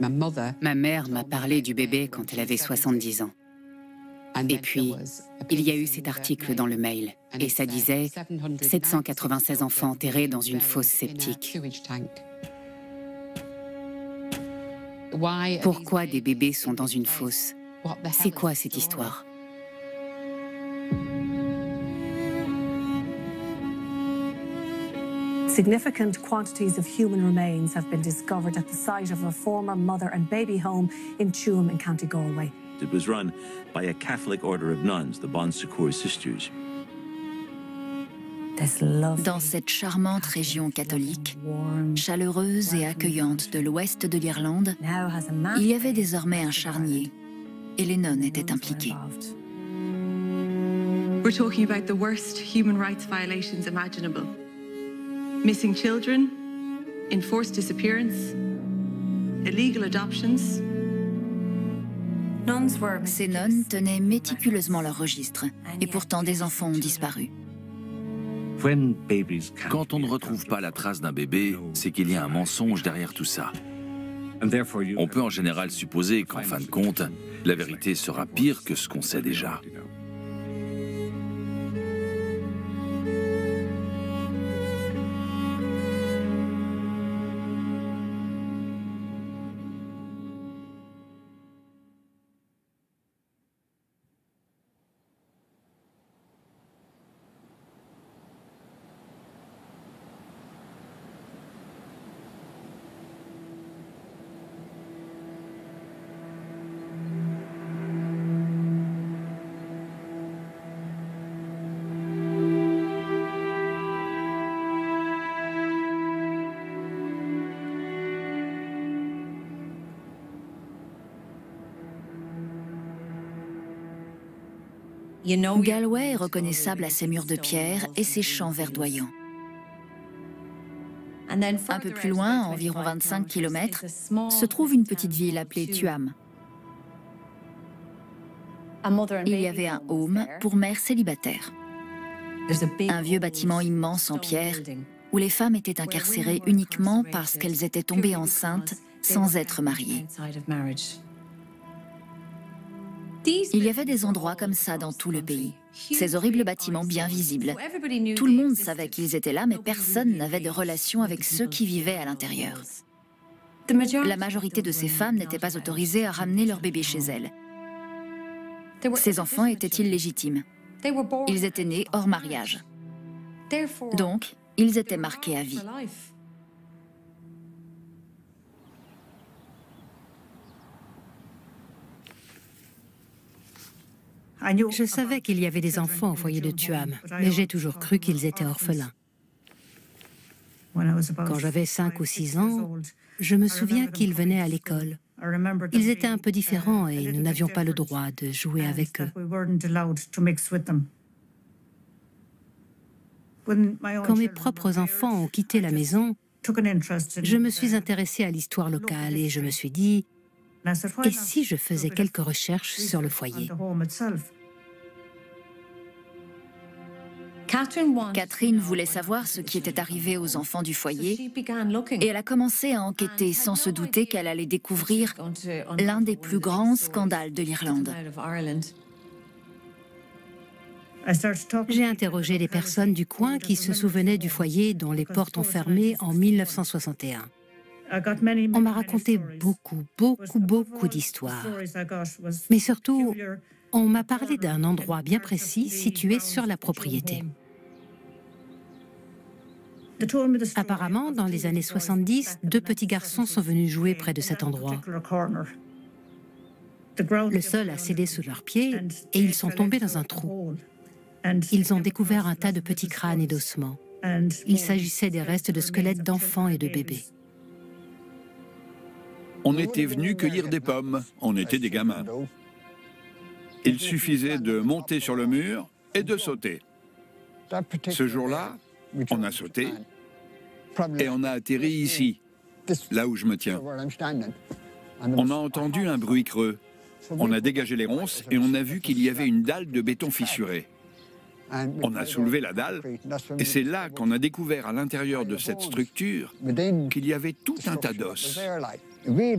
Ma mère m'a parlé du bébé quand elle avait 70 ans. Et puis, il y a eu cet article dans le Mail, et ça disait 796 enfants enterrés dans une fosse septique. Pourquoi des bébés sont dans une fosse? C'est quoi cette histoire? Significant quantities of human remains have been discovered at the site of a former mother and baby home in Tuam in County Galway. It was run by a Catholic order of nuns, the Bon Secours Sisters. Dans cette charmante région catholique, chaleureuse et accueillante de l'ouest de l'Irlande, il y avait désormais un charnier, et les nonnes étaient impliquées. We're talking about the worst human rights violations imaginable. Missing children, enforced disappearance, illegal adoptions. Ces nonnes tenaient méticuleusement leur registre, et pourtant des enfants ont disparu. Quand on ne retrouve pas la trace d'un bébé, c'est qu'il y a un mensonge derrière tout ça. On peut en général supposer qu'en fin de compte, la vérité sera pire que ce qu'on sait déjà. Galway est reconnaissable à ses murs de pierre et ses champs verdoyants. Un peu plus loin, à environ 25 km, se trouve une petite ville appelée Tuam. Il y avait un home pour mères célibataires. Un vieux bâtiment immense en pierre où les femmes étaient incarcérées uniquement parce qu'elles étaient tombées enceintes sans être mariées. Il y avait des endroits comme ça dans tout le pays, ces horribles bâtiments bien visibles. Tout le monde savait qu'ils étaient là, mais personne n'avait de relation avec ceux qui vivaient à l'intérieur. La majorité de ces femmes n'étaient pas autorisées à ramener leur bébé chez elles. Ces enfants étaient illégitimes. Ils étaient nés hors mariage. Donc, ils étaient marqués à vie. Je savais qu'il y avait des enfants au foyer de Tuam, mais j'ai toujours cru qu'ils étaient orphelins. Quand j'avais 5 ou 6 ans, je me souviens qu'ils venaient à l'école. Ils étaient un peu différents et nous n'avions pas le droit de jouer avec eux. Quand mes propres enfants ont quitté la maison, je me suis intéressée à l'histoire locale et je me suis dit, et si je faisais quelques recherches sur le foyer? Catherine voulait savoir ce qui était arrivé aux enfants du foyer et elle a commencé à enquêter sans se douter qu'elle allait découvrir l'un des plus grands scandales de l'Irlande. J'ai interrogé les personnes du coin qui se souvenaient du foyer dont les portes ont fermé en 1961. On m'a raconté beaucoup d'histoires. Mais surtout, on m'a parlé d'un endroit bien précis situé sur la propriété. Apparemment, dans les années 70, 2 petits garçons sont venus jouer près de cet endroit. Le sol a cédé sous leurs pieds et ils sont tombés dans un trou. Ils ont découvert un tas de petits crânes et d'ossements. Il s'agissait des restes de squelettes d'enfants et de bébés. On était venus cueillir des pommes, on était des gamins. Il suffisait de monter sur le mur et de sauter. Ce jour-là, on a sauté et on a atterri ici, là où je me tiens. On a entendu un bruit creux. On a dégagé les ronces et on a vu qu'il y avait une dalle de béton fissurée. On a soulevé la dalle et c'est là qu'on a découvert à l'intérieur de cette structure qu'il y avait tout un tas d'os.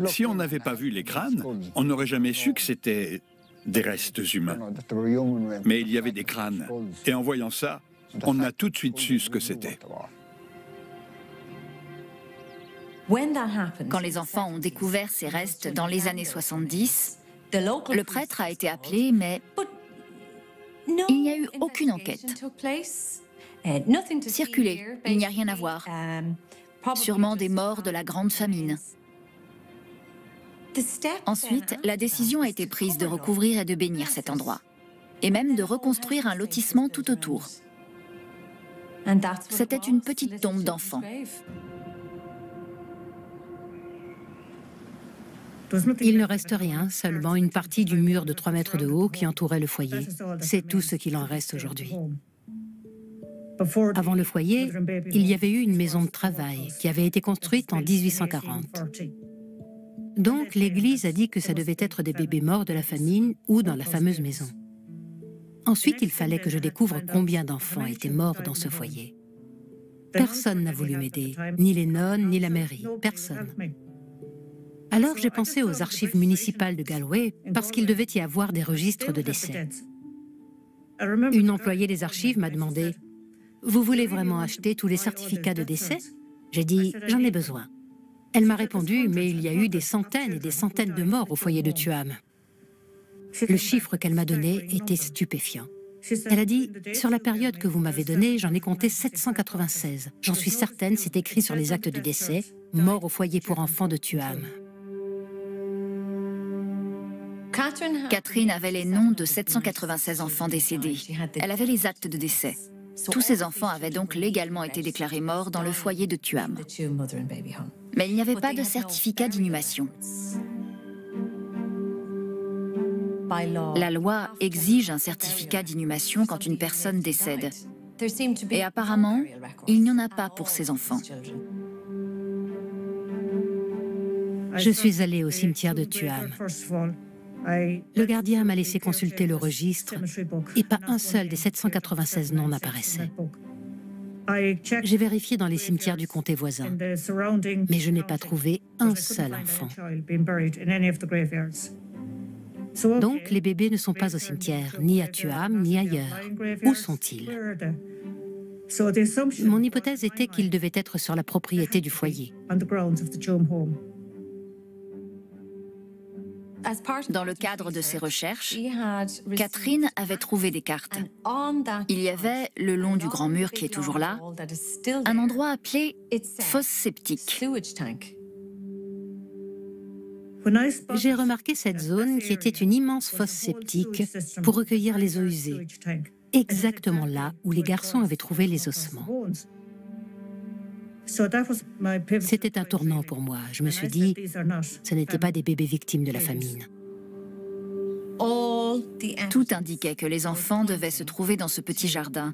Si on n'avait pas vu les crânes, on n'aurait jamais su que c'était des restes humains. Mais il y avait des crânes. Et en voyant ça, on a tout de suite su ce que c'était. Quand les enfants ont découvert ces restes dans les années 70, le prêtre a été appelé, mais il n'y a eu aucune enquête. Circulez, il n'y a rien à voir. Sûrement des morts de la grande famine. Ensuite, la décision a été prise de recouvrir et de bénir cet endroit, et même de reconstruire un lotissement tout autour. C'était une petite tombe d'enfant. Il ne reste rien, seulement une partie du mur de 3 mètres de haut qui entourait le foyer. C'est tout ce qu'il en reste aujourd'hui. Avant le foyer, il y avait eu une maison de travail qui avait été construite en 1840. Donc l'Église a dit que ça devait être des bébés morts de la famine ou dans la fameuse maison. Ensuite, il fallait que je découvre combien d'enfants étaient morts dans ce foyer. Personne n'a voulu m'aider, ni les nonnes, ni la mairie, personne. Alors j'ai pensé aux archives municipales de Galway parce qu'il devait y avoir des registres de décès. Une employée des archives m'a demandé « Vous voulez vraiment acheter tous les certificats de décès ?» J'ai dit « J'en ai besoin ». Elle m'a répondu « Mais il y a eu des centaines et des centaines de morts au foyer de Tuam ». Le chiffre qu'elle m'a donné était stupéfiant. Elle a dit « Sur la période que vous m'avez donnée, j'en ai compté 796. J'en suis certaine, c'est écrit sur les actes de décès, mort au foyer pour enfants de Tuam ». Catherine avait les noms de 796 enfants décédés. Elle avait les actes de décès. Tous ces enfants avaient donc légalement été déclarés morts dans le foyer de Tuam. Mais il n'y avait pas de certificat d'inhumation. La loi exige un certificat d'inhumation quand une personne décède. Et apparemment, il n'y en a pas pour ces enfants. Je suis allée au cimetière de Tuam. Le gardien m'a laissé consulter le registre et pas un seul des 796 noms n'apparaissait. J'ai vérifié dans les cimetières du comté voisin, mais je n'ai pas trouvé un seul enfant. Donc les bébés ne sont pas au cimetière, ni à Tuam, ni ailleurs. Où sont-ils? Mon hypothèse était qu'ils devaient être sur la propriété du foyer. Dans le cadre de ses recherches, Catherine avait trouvé des cartes. Il y avait, le long du grand mur qui est toujours là, un endroit appelé fosse septique. J'ai remarqué cette zone qui était une immense fosse septique pour recueillir les eaux usées, exactement là où les garçons avaient trouvé les ossements. C'était un tournant pour moi. Je me suis dit, ce n'étaient pas des bébés victimes de la famine. Tout indiquait que les enfants devaient se trouver dans ce petit jardin,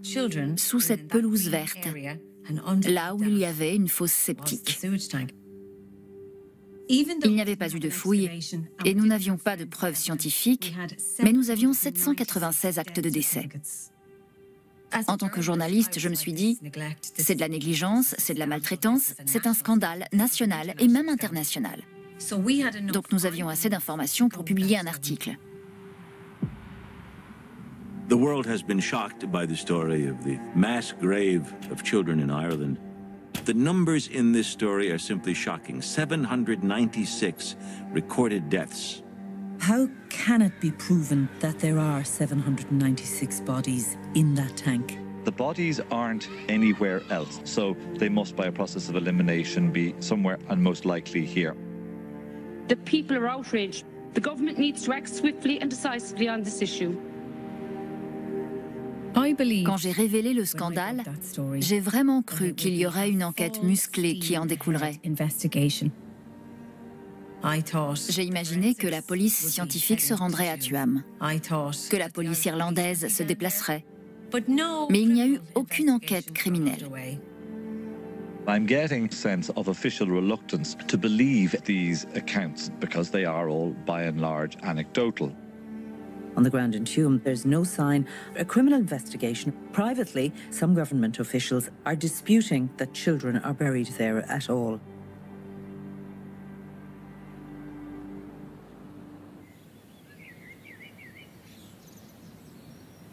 sous cette pelouse verte, là où il y avait une fosse septique. Il n'y avait pas eu de fouilles et nous n'avions pas de preuves scientifiques, mais nous avions 796 actes de décès. En tant que journaliste, je me suis dit, c'est de la négligence, c'est de la maltraitance, c'est un scandale national et même international. Donc nous avions assez d'informations pour publier un article. The world has been shocked by the story of the mass grave of children in Ireland. The numbers in this story are simply shocking. 796 recorded deaths. How can it be proven that there are 796 bodies in that tank? The bodies aren't anywhere else, so they must, by a process of elimination, be somewhere and most likely here. The people are outraged. The government needs to act swiftly and decisively on this issue. Quand j'ai révélé le scandale, j'ai vraiment cru qu'il y aurait une enquête musclée qui en découlerait. J'ai imaginé que la police scientifique se rendrait à Tuam, que la police irlandaise se déplacerait. Mais il n'y a eu aucune enquête criminelle. I'm getting a sense of official reluctance to believe these accounts because they are all, by and large, anecdotal. on the ground in Tuam, there's no sign. A criminal investigation. Privately, some government officials are disputing that children are buried there at all.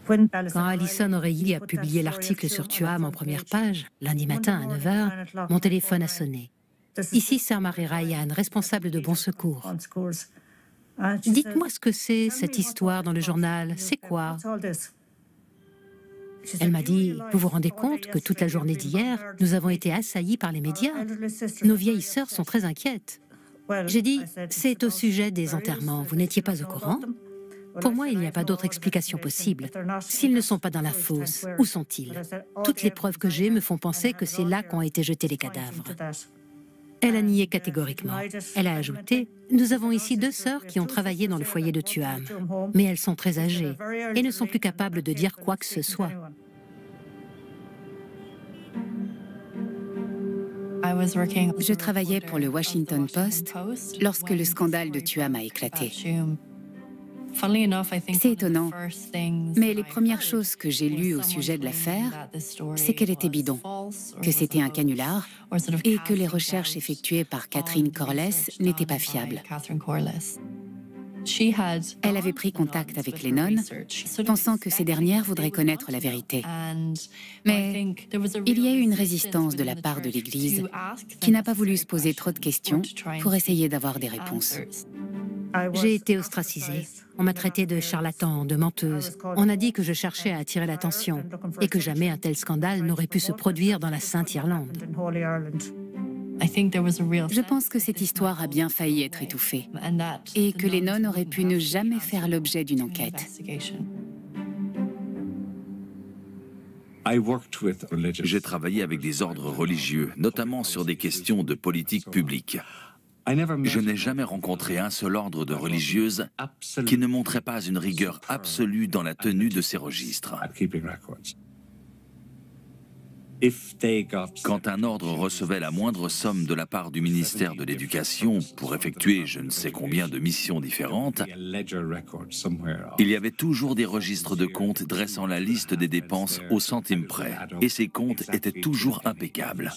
Quand Alison O'Reilly a publié l'article sur Tuam en première page, lundi matin à 9 h, mon téléphone a sonné. Ici, Sir Mary Ryan, responsable de Bon Secours. Dites-moi ce que c'est, cette histoire dans le journal. C'est quoi? Elle m'a dit, vous vous rendez compte que toute la journée d'hier, nous avons été assaillis par les médias? Nos vieilles sœurs sont très inquiètes. J'ai dit, c'est au sujet des enterrements. Vous n'étiez pas au courant? Pour moi, il n'y a pas d'autre explication possible. S'ils ne sont pas dans la fosse, où sont-ils? Toutes les preuves que j'ai me font penser que c'est là qu'ont été jetés les cadavres. Elle a nié catégoriquement. Elle a ajouté, nous avons ici 2 sœurs qui ont travaillé dans le foyer de Tuam, mais elles sont très âgées et ne sont plus capables de dire quoi que ce soit. Je travaillais pour le Washington Post lorsque le scandale de Tuam a éclaté. C'est étonnant, mais les premières choses que j'ai lues au sujet de l'affaire, c'est qu'elle était bidon, que c'était un canular et que les recherches effectuées par Catherine Corless n'étaient pas fiables. Elle avait pris contact avec les nonnes, pensant que ces dernières voudraient connaître la vérité. Mais il y a eu une résistance de la part de l'Église qui n'a pas voulu se poser trop de questions pour essayer d'avoir des réponses. J'ai été ostracisée. On m'a traitée de charlatan, de menteuse. On a dit que je cherchais à attirer l'attention et que jamais un tel scandale n'aurait pu se produire dans la Sainte Irlande. Je pense que cette histoire a bien failli être étouffée et que les nonnes auraient pu ne jamais faire l'objet d'une enquête. J'ai travaillé avec des ordres religieux, notamment sur des questions de politique publique. Je n'ai jamais rencontré un seul ordre de religieuse qui ne montrait pas une rigueur absolue dans la tenue de ces registres. Quand un ordre recevait la moindre somme de la part du ministère de l'Éducation pour effectuer je ne sais combien de missions différentes, il y avait toujours des registres de comptes dressant la liste des dépenses au centime près, et ces comptes étaient toujours impeccables.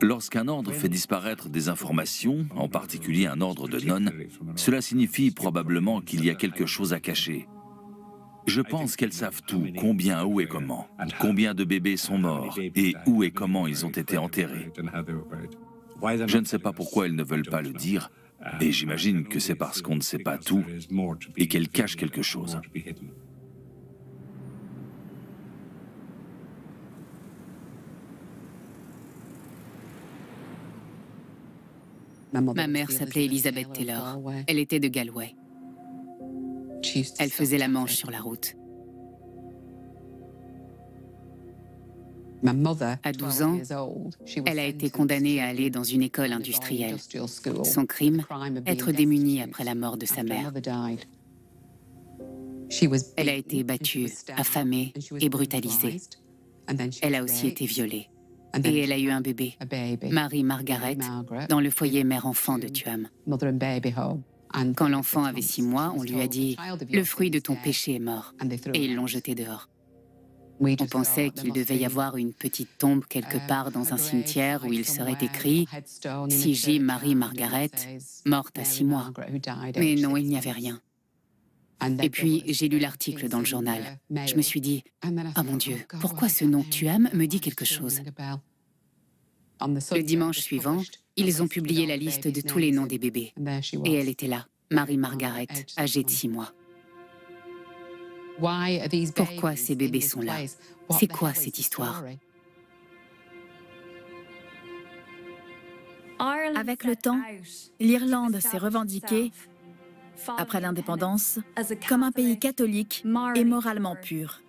Lorsqu'un ordre fait disparaître des informations, en particulier un ordre de nonnes, cela signifie probablement qu'il y a quelque chose à cacher. Je pense qu'elles savent tout, combien, où et comment, combien de bébés sont morts et où et comment ils ont été enterrés. Je ne sais pas pourquoi elles ne veulent pas le dire, et j'imagine que c'est parce qu'on ne sait pas tout et qu'elles cachent quelque chose. Ma mère s'appelait Elizabeth Taylor. Elle était de Galway. Elle faisait la manche sur la route. À 12 ans, elle a été condamnée à aller dans une école industrielle. Son crime, être démunie après la mort de sa mère. Elle a été battue, affamée et brutalisée. Elle a aussi été violée. Et elle a eu un bébé, Mary Margaret, dans le foyer mère-enfant de Tuam. Quand l'enfant avait 6 mois, on lui a dit « Le fruit de ton péché est mort » et ils l'ont jeté dehors. On pensait qu'il devait y avoir une petite tombe quelque part dans un cimetière où il serait écrit « C.J. Mary Margaret, morte à 6 mois ». Mais non, il n'y avait rien. Et puis, j'ai lu l'article dans le journal. Je me suis dit « Oh mon Dieu, pourquoi ce nom Tuam me dit quelque chose ?» Le dimanche suivant, ils ont publié la liste de tous les noms des bébés. Et elle était là, Mary Margaret, âgée de 6 mois. Pourquoi ces bébés sont là? C'est quoi cette histoire? Avec le temps, l'Irlande s'est revendiquée, après l'indépendance, comme un pays catholique et moralement pur.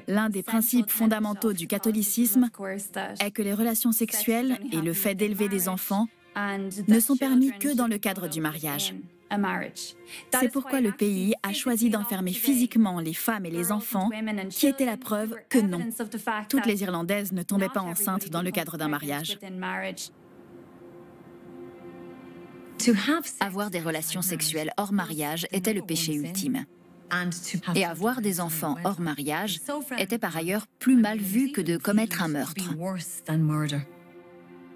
L'un des principes fondamentaux du catholicisme est que les relations sexuelles et le fait d'élever des enfants ne sont permis que dans le cadre du mariage. C'est pourquoi le pays a choisi d'enfermer physiquement les femmes et les enfants, qui étaient la preuve que non, toutes les Irlandaises ne tombaient pas enceintes dans le cadre d'un mariage. Avoir des relations sexuelles hors mariage était le péché ultime. Et avoir des enfants hors mariage était par ailleurs plus mal vu que de commettre un meurtre.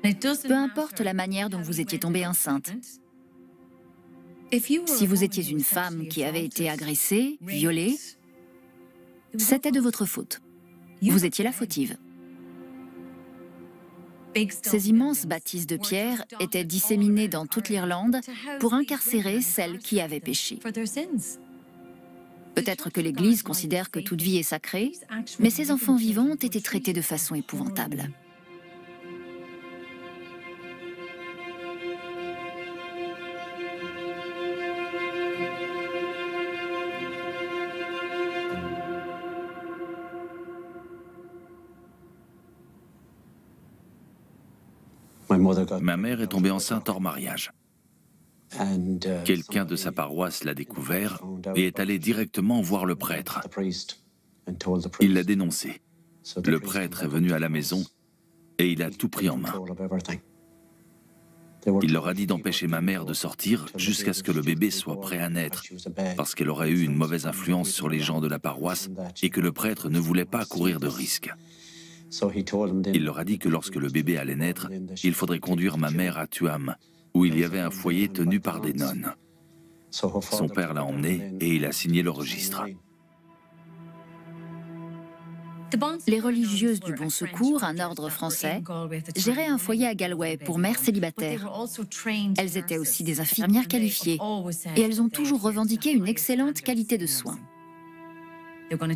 Peu importe la manière dont vous étiez tombée enceinte. Si vous étiez une femme qui avait été agressée, violée, c'était de votre faute. Vous étiez la fautive. Ces immenses bâtisses de pierre étaient disséminées dans toute l'Irlande pour incarcérer celles qui avaient péché. Peut-être que l'Église considère que toute vie est sacrée, mais ces enfants vivants ont été traités de façon épouvantable. Ma mère est tombée enceinte hors mariage. Quelqu'un de sa paroisse l'a découvert et est allé directement voir le prêtre. Il l'a dénoncé. Le prêtre est venu à la maison et il a tout pris en main. Il leur a dit d'empêcher ma mère de sortir jusqu'à ce que le bébé soit prêt à naître, parce qu'elle aurait eu une mauvaise influence sur les gens de la paroisse et que le prêtre ne voulait pas courir de risques. Il leur a dit que lorsque le bébé allait naître, il faudrait conduire ma mère à Tuam, où il y avait un foyer tenu par des nonnes. Son père l'a emmené et il a signé le registre. Les religieuses du Bon Secours, un ordre français, géraient un foyer à Galway pour mères célibataires. Elles étaient aussi des infirmières qualifiées et elles ont toujours revendiqué une excellente qualité de soins.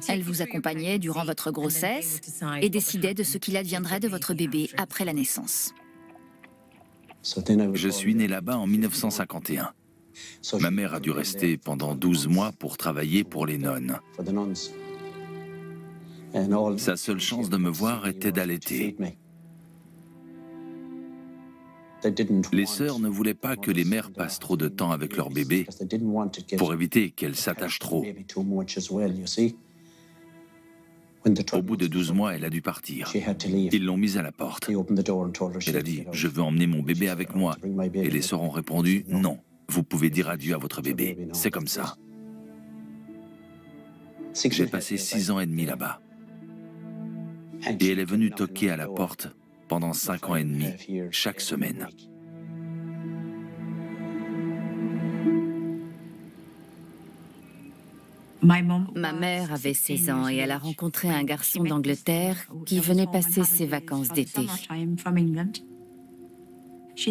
Elles vous accompagnaient durant votre grossesse et décidaient de ce qu'il adviendrait de votre bébé après la naissance. Je suis né là-bas en 1951. Ma mère a dû rester pendant 12 mois pour travailler pour les nonnes. Sa seule chance de me voir était d'allaiter. Les sœurs ne voulaient pas que les mères passent trop de temps avec leur bébé pour éviter qu'elles s'attachent trop. Au bout de 12 mois, elle a dû partir. Ils l'ont mise à la porte. Elle a dit « Je veux emmener mon bébé avec moi ». Et les sœurs ont répondu « Non, vous pouvez dire adieu à votre bébé, c'est comme ça ». J'ai passé 6 ans et demi là-bas. Et elle est venue toquer à la porte pendant 5 ans et demi, chaque semaine. Ma mère avait 16 ans et elle a rencontré un garçon d'Angleterre qui venait passer ses vacances d'été.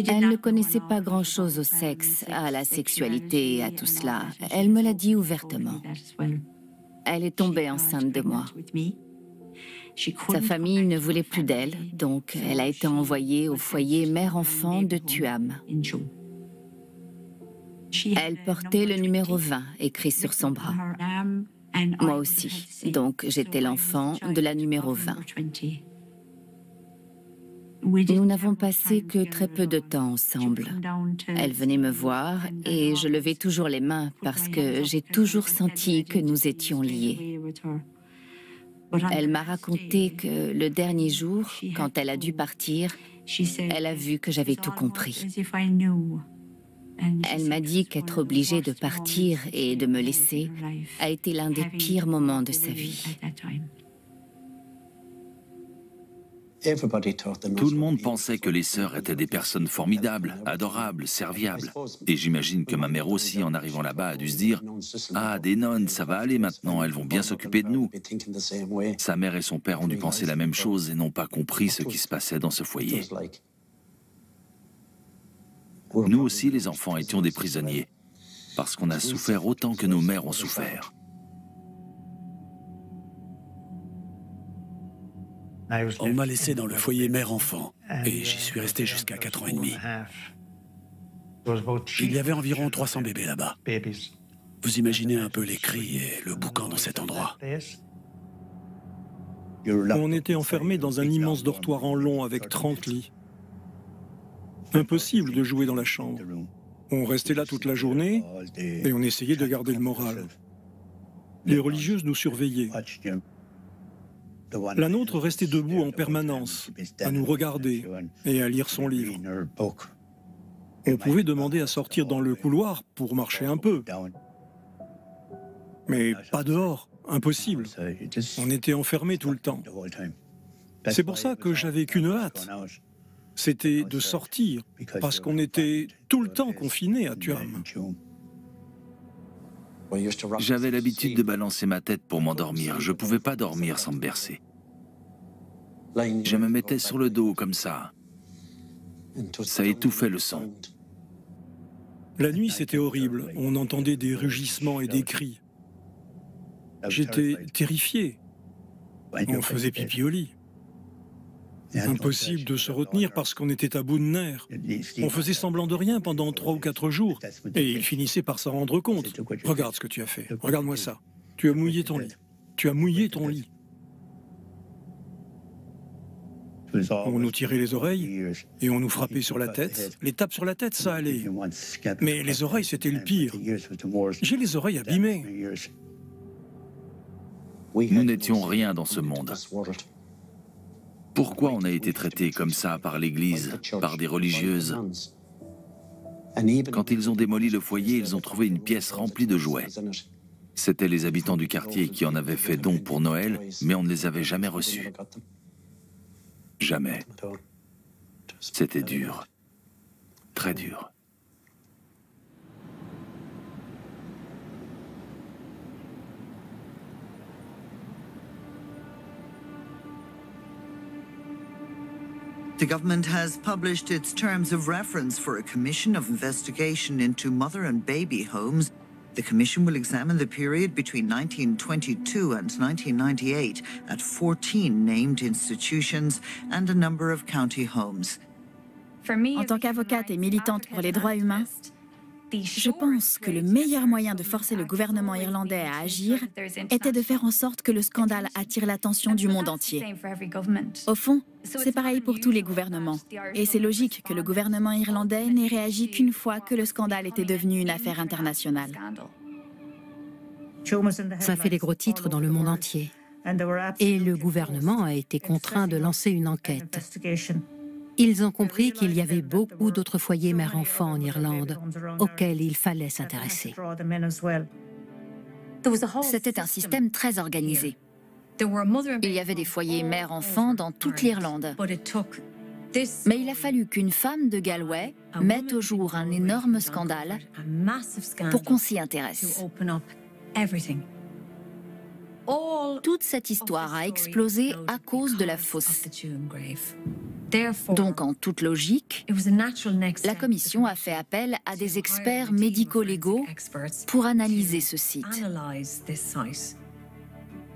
Elle ne connaissait pas grand-chose au sexe, à la sexualité et à tout cela. Elle me l'a dit ouvertement. Elle est tombée enceinte de moi. Sa famille ne voulait plus d'elle, donc elle a été envoyée au foyer mère-enfant de Tuam. Elle portait le numéro 20 écrit sur son bras. Moi aussi, donc j'étais l'enfant de la numéro 20. Nous n'avons passé que très peu de temps ensemble. Elle venait me voir et je levais toujours les mains parce que j'ai toujours senti que nous étions liés. Elle m'a raconté que le dernier jour, quand elle a dû partir, elle a vu que j'avais tout compris. Elle m'a dit qu'être obligée de partir et de me laisser a été l'un des pires moments de sa vie. Tout le monde pensait que les sœurs étaient des personnes formidables, adorables, serviables. Et j'imagine que ma mère aussi, en arrivant là-bas, a dû se dire « Ah, des nonnes, ça va aller maintenant, elles vont bien s'occuper de nous ». Sa mère et son père ont dû penser la même chose et n'ont pas compris ce qui se passait dans ce foyer. Nous aussi, les enfants, étions des prisonniers, parce qu'on a souffert autant que nos mères ont souffert. On m'a laissé dans le foyer mère-enfant et j'y suis resté jusqu'à 4 ans et demi. Il y avait environ 300 bébés là-bas. Vous imaginez un peu les cris et le boucan dans cet endroit. On était enfermés dans un immense dortoir en long avec 30 lits. Impossible de jouer dans la chambre. On restait là toute la journée et on essayait de garder le moral. Les religieuses nous surveillaient. La nôtre restait debout en permanence, à nous regarder et à lire son livre. On pouvait demander à sortir dans le couloir pour marcher un peu. Mais pas dehors, impossible. On était enfermés tout le temps. C'est pour ça que j'avais qu'une hâte. C'était de sortir, parce qu'on était tout le temps confinés à Tuam. J'avais l'habitude de balancer ma tête pour m'endormir. Je ne pouvais pas dormir sans me bercer. Je me mettais sur le dos comme ça. Ça étouffait le son. La nuit, c'était horrible. On entendait des rugissements et des cris. J'étais terrifié. On faisait pipi au lit. Impossible de se retenir parce qu'on était à bout de nerfs. On faisait semblant de rien pendant 3 ou 4 jours. Et il finissait par s'en rendre compte. Regarde ce que tu as fait. Regarde-moi ça. Tu as mouillé ton lit. Tu as mouillé ton lit. On nous tirait les oreilles et on nous frappait sur la tête. Les tapes sur la tête, ça allait. Mais les oreilles, c'était le pire. J'ai les oreilles abîmées. Nous n'étions rien dans ce monde. Pourquoi on a été traités comme ça par l'Église, par des religieuses? Quand ils ont démoli le foyer, ils ont trouvé une pièce remplie de jouets. C'étaient les habitants du quartier qui en avaient fait don pour Noël, mais on ne les avait jamais reçus. Jamais. C'était dur. Très dur. The government has published its terms of reference for a commission of investigation into mother and baby homes. The commission will examine the period between 1922 and 1998 at 14 named institutions and a number of county homes. En tant qu'avocate et militante pour les droits humains, je pense que le meilleur moyen de forcer le gouvernement irlandais à agir était de faire en sorte que le scandale attire l'attention du monde entier. Au fond, c'est pareil pour tous les gouvernements. Et c'est logique que le gouvernement irlandais n'ait réagi qu'une fois que le scandale était devenu une affaire internationale. Ça fait des gros titres dans le monde entier. Et le gouvernement a été contraint de lancer une enquête. Ils ont compris qu'il y avait beaucoup d'autres foyers mère-enfant en Irlande auxquels il fallait s'intéresser. C'était un système très organisé. Il y avait des foyers mère-enfant dans toute l'Irlande. Mais il a fallu qu'une femme de Galway mette au jour un énorme scandale pour qu'on s'y intéresse. Toute cette histoire a explosé à cause de la fosse. Donc, en toute logique, la commission a fait appel à des experts médico-légaux pour analyser ce site.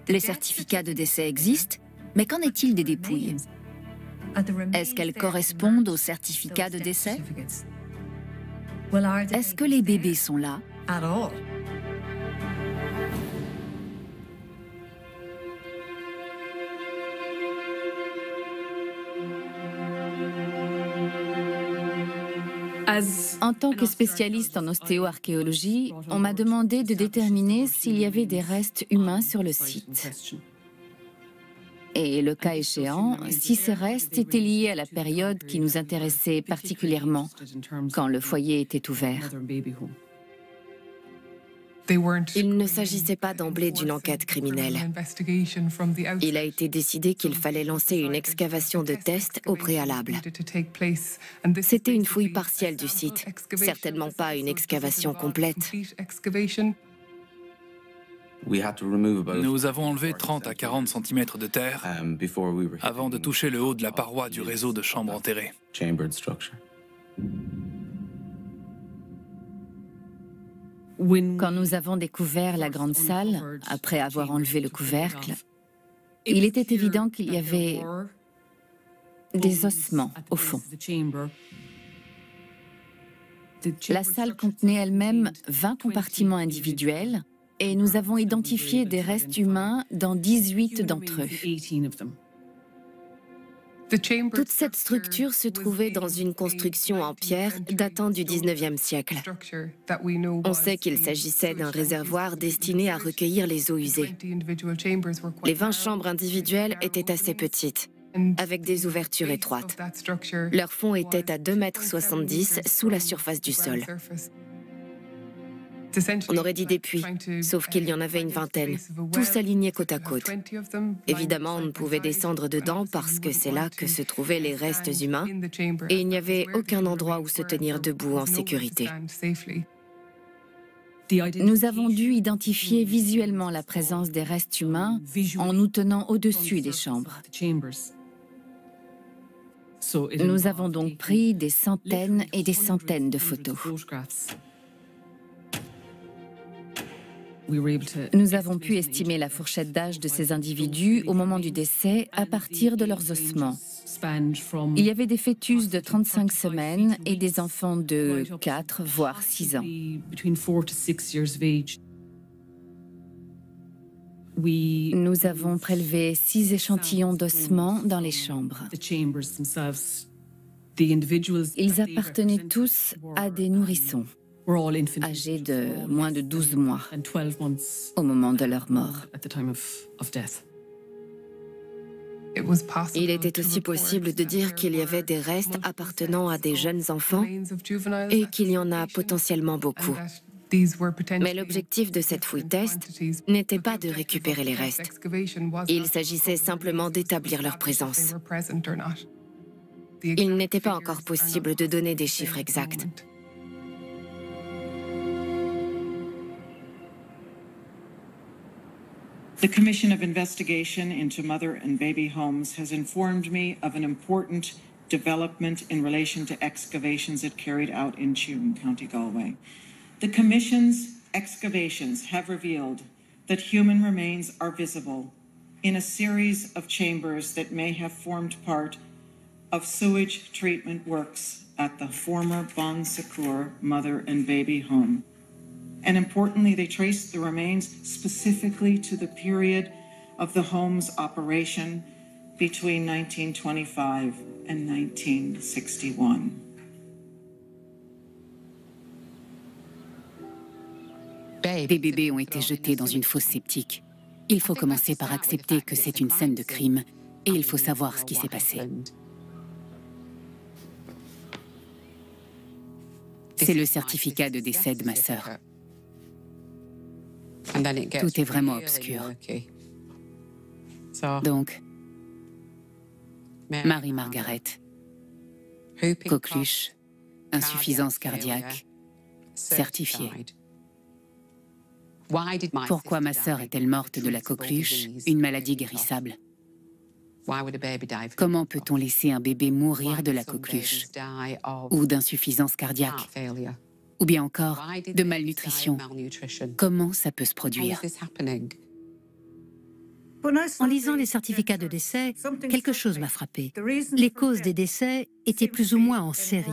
Les certificats de décès existent, mais qu'en est-il des dépouilles? Est-ce qu'elles correspondent aux certificats de décès? Est-ce que les bébés sont là? En tant que spécialiste en ostéoarchéologie, on m'a demandé de déterminer s'il y avait des restes humains sur le site. Et le cas échéant, si ces restes étaient liés à la période qui nous intéressait particulièrement, quand le foyer était ouvert. Il ne s'agissait pas d'emblée d'une enquête criminelle. Il a été décidé qu'il fallait lancer une excavation de test au préalable. C'était une fouille partielle du site, certainement pas une excavation complète. Nous avons enlevé 30 à 40 cm de terre avant de toucher le haut de la paroi du réseau de chambres enterrées. Quand nous avons découvert la grande salle, après avoir enlevé le couvercle, il était évident qu'il y avait des ossements au fond. La salle contenait elle-même 20 compartiments individuels et nous avons identifié des restes humains dans 18 d'entre eux. Toute cette structure se trouvait dans une construction en pierre datant du 19e siècle. On sait qu'il s'agissait d'un réservoir destiné à recueillir les eaux usées. Les 20 chambres individuelles étaient assez petites. avec des ouvertures étroites. Leur fond était à 2,70 m sous la surface du sol. On aurait dit des puits, sauf qu'il y en avait une vingtaine, tous alignés côte à côte. Évidemment, on ne pouvait descendre dedans parce que c'est là que se trouvaient les restes humains et il n'y avait aucun endroit où se tenir debout en sécurité. Nous avons dû identifier visuellement la présence des restes humains en nous tenant au-dessus des chambres. Nous avons donc pris des centaines et des centaines de photos. Nous avons pu estimer la fourchette d'âge de ces individus au moment du décès à partir de leurs ossements. Il y avait des fœtus de 35 semaines et des enfants de 4 voire 6 ans. Nous avons prélevé 6 échantillons d'ossements dans les chambres. Ils appartenaient tous à des nourrissons, âgés de moins de 12 mois au moment de leur mort. Il était aussi possible de dire qu'il y avait des restes appartenant à des jeunes enfants et qu'il y en a potentiellement beaucoup. Mais l'objectif de cette fouille-test n'était pas de récupérer les restes. Il s'agissait simplement d'établir leur présence. Il n'était pas encore possible de donner des chiffres exacts. The Commission of Investigation into Mother and Baby Homes has informed me of an important development in relation to excavations it carried out in Tuam, County Galway. The Commission's excavations have revealed that human remains are visible in a series of chambers that may have formed part of sewage treatment works at the former Bon Secours Mother and Baby Home. And importantly, they traced the remains specifically to the period of the home's operation between 1925 and 1961. Des bébés ont été jetés dans une fosse septique. Il faut commencer par accepter que c'est une scène de crime et il faut savoir ce qui s'est passé. C'est le certificat de décès de ma sœur. Tout est vraiment obscur. Donc, Marie-Margaret, coqueluche, insuffisance cardiaque, certifiée. Pourquoi ma sœur est-elle morte de la coqueluche, une maladie guérissable? Comment peut-on laisser un bébé mourir de la coqueluche ou d'insuffisance cardiaque? Ou bien encore de malnutrition? Comment ça peut se produire? En lisant les certificats de décès, quelque chose m'a frappé. Les causes des décès étaient plus ou moins en série.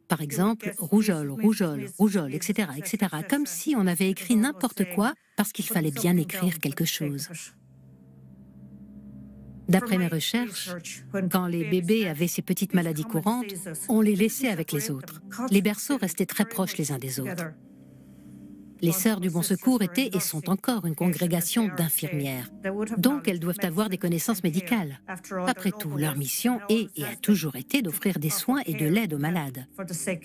Par exemple, rougeole, rougeole, rougeole, etc., etc. Comme si on avait écrit n'importe quoi parce qu'il fallait bien écrire quelque chose. D'après mes recherches, quand les bébés avaient ces petites maladies courantes, on les laissait avec les autres. Les berceaux restaient très proches les uns des autres. Les Sœurs du Bon Secours étaient et sont encore une congrégation d'infirmières. Donc elles doivent avoir des connaissances médicales. Après tout, leur mission est et a toujours été d'offrir des soins et de l'aide aux malades.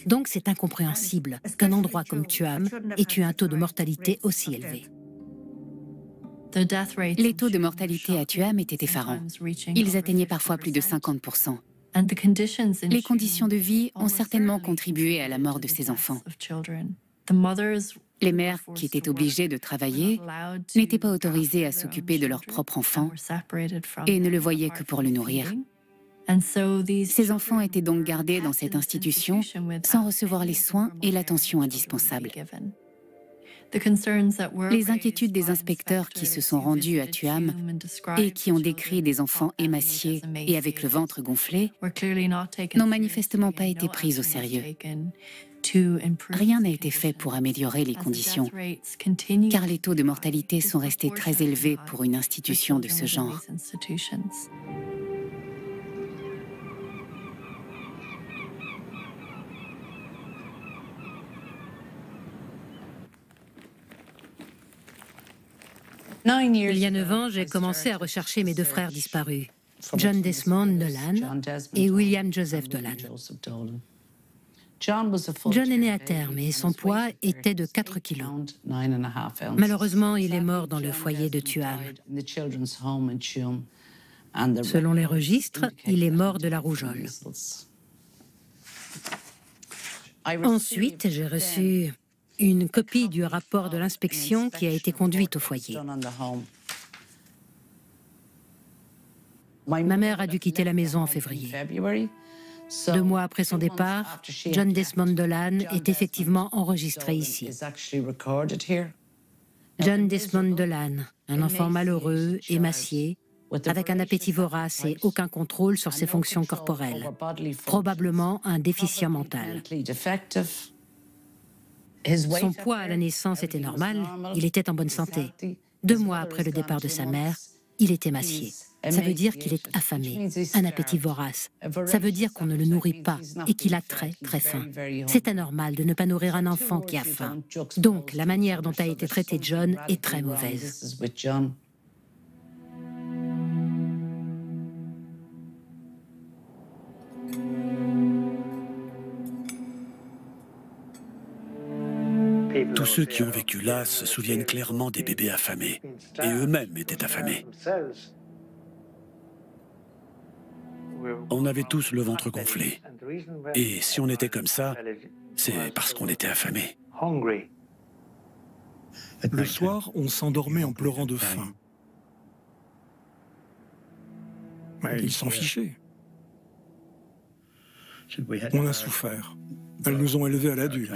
Donc c'est incompréhensible qu'un endroit comme Tuam ait eu un taux de mortalité aussi élevé. Les taux de mortalité à Tuam étaient effarants. Ils atteignaient parfois plus de 50%. Les conditions de vie ont certainement contribué à la mort de ces enfants. Les mères qui étaient obligées de travailler n'étaient pas autorisées à s'occuper de leur propre enfant et ne le voyaient que pour le nourrir. Ces enfants étaient donc gardés dans cette institution sans recevoir les soins et l'attention indispensables. Les inquiétudes des inspecteurs qui se sont rendus à Tuam et qui ont décrit des enfants émaciés et avec le ventre gonflé n'ont manifestement pas été prises au sérieux. Rien n'a été fait pour améliorer les conditions, car les taux de mortalité sont restés très élevés pour une institution de ce genre. Il y a 9 ans, j'ai commencé à rechercher mes 2 frères disparus, John Desmond Dolan et William Joseph Dolan. John est né à terme et son poids était de 4 kilos. Malheureusement, il est mort dans le foyer de Tuam. Selon les registres, il est mort de la rougeole. Ensuite, j'ai reçu une copie du rapport de l'inspection qui a été conduite au foyer. Ma mère a dû quitter la maison en février. 2 mois après son départ, John Desmond Dolan est effectivement enregistré ici. John Desmond Dolan, un enfant malheureux, émacié, avec un appétit vorace et aucun contrôle sur ses fonctions corporelles, probablement un déficient mental. Son poids à la naissance était normal, il était en bonne santé. 2 mois après le départ de sa mère, il est émacié. Ça veut dire qu'il est affamé, un appétit vorace. Ça veut dire qu'on ne le nourrit pas et qu'il a très, très faim. C'est anormal de ne pas nourrir un enfant qui a faim. Donc, la manière dont a été traité John est très mauvaise. Tous ceux qui ont vécu là se souviennent clairement des bébés affamés, et eux-mêmes étaient affamés. On avait tous le ventre gonflé. Et si on était comme ça, c'est parce qu'on était affamés. Le soir, on s'endormait en pleurant de faim. Mais ils s'en fichaient. On a souffert. Elles nous ont élevés à la dure.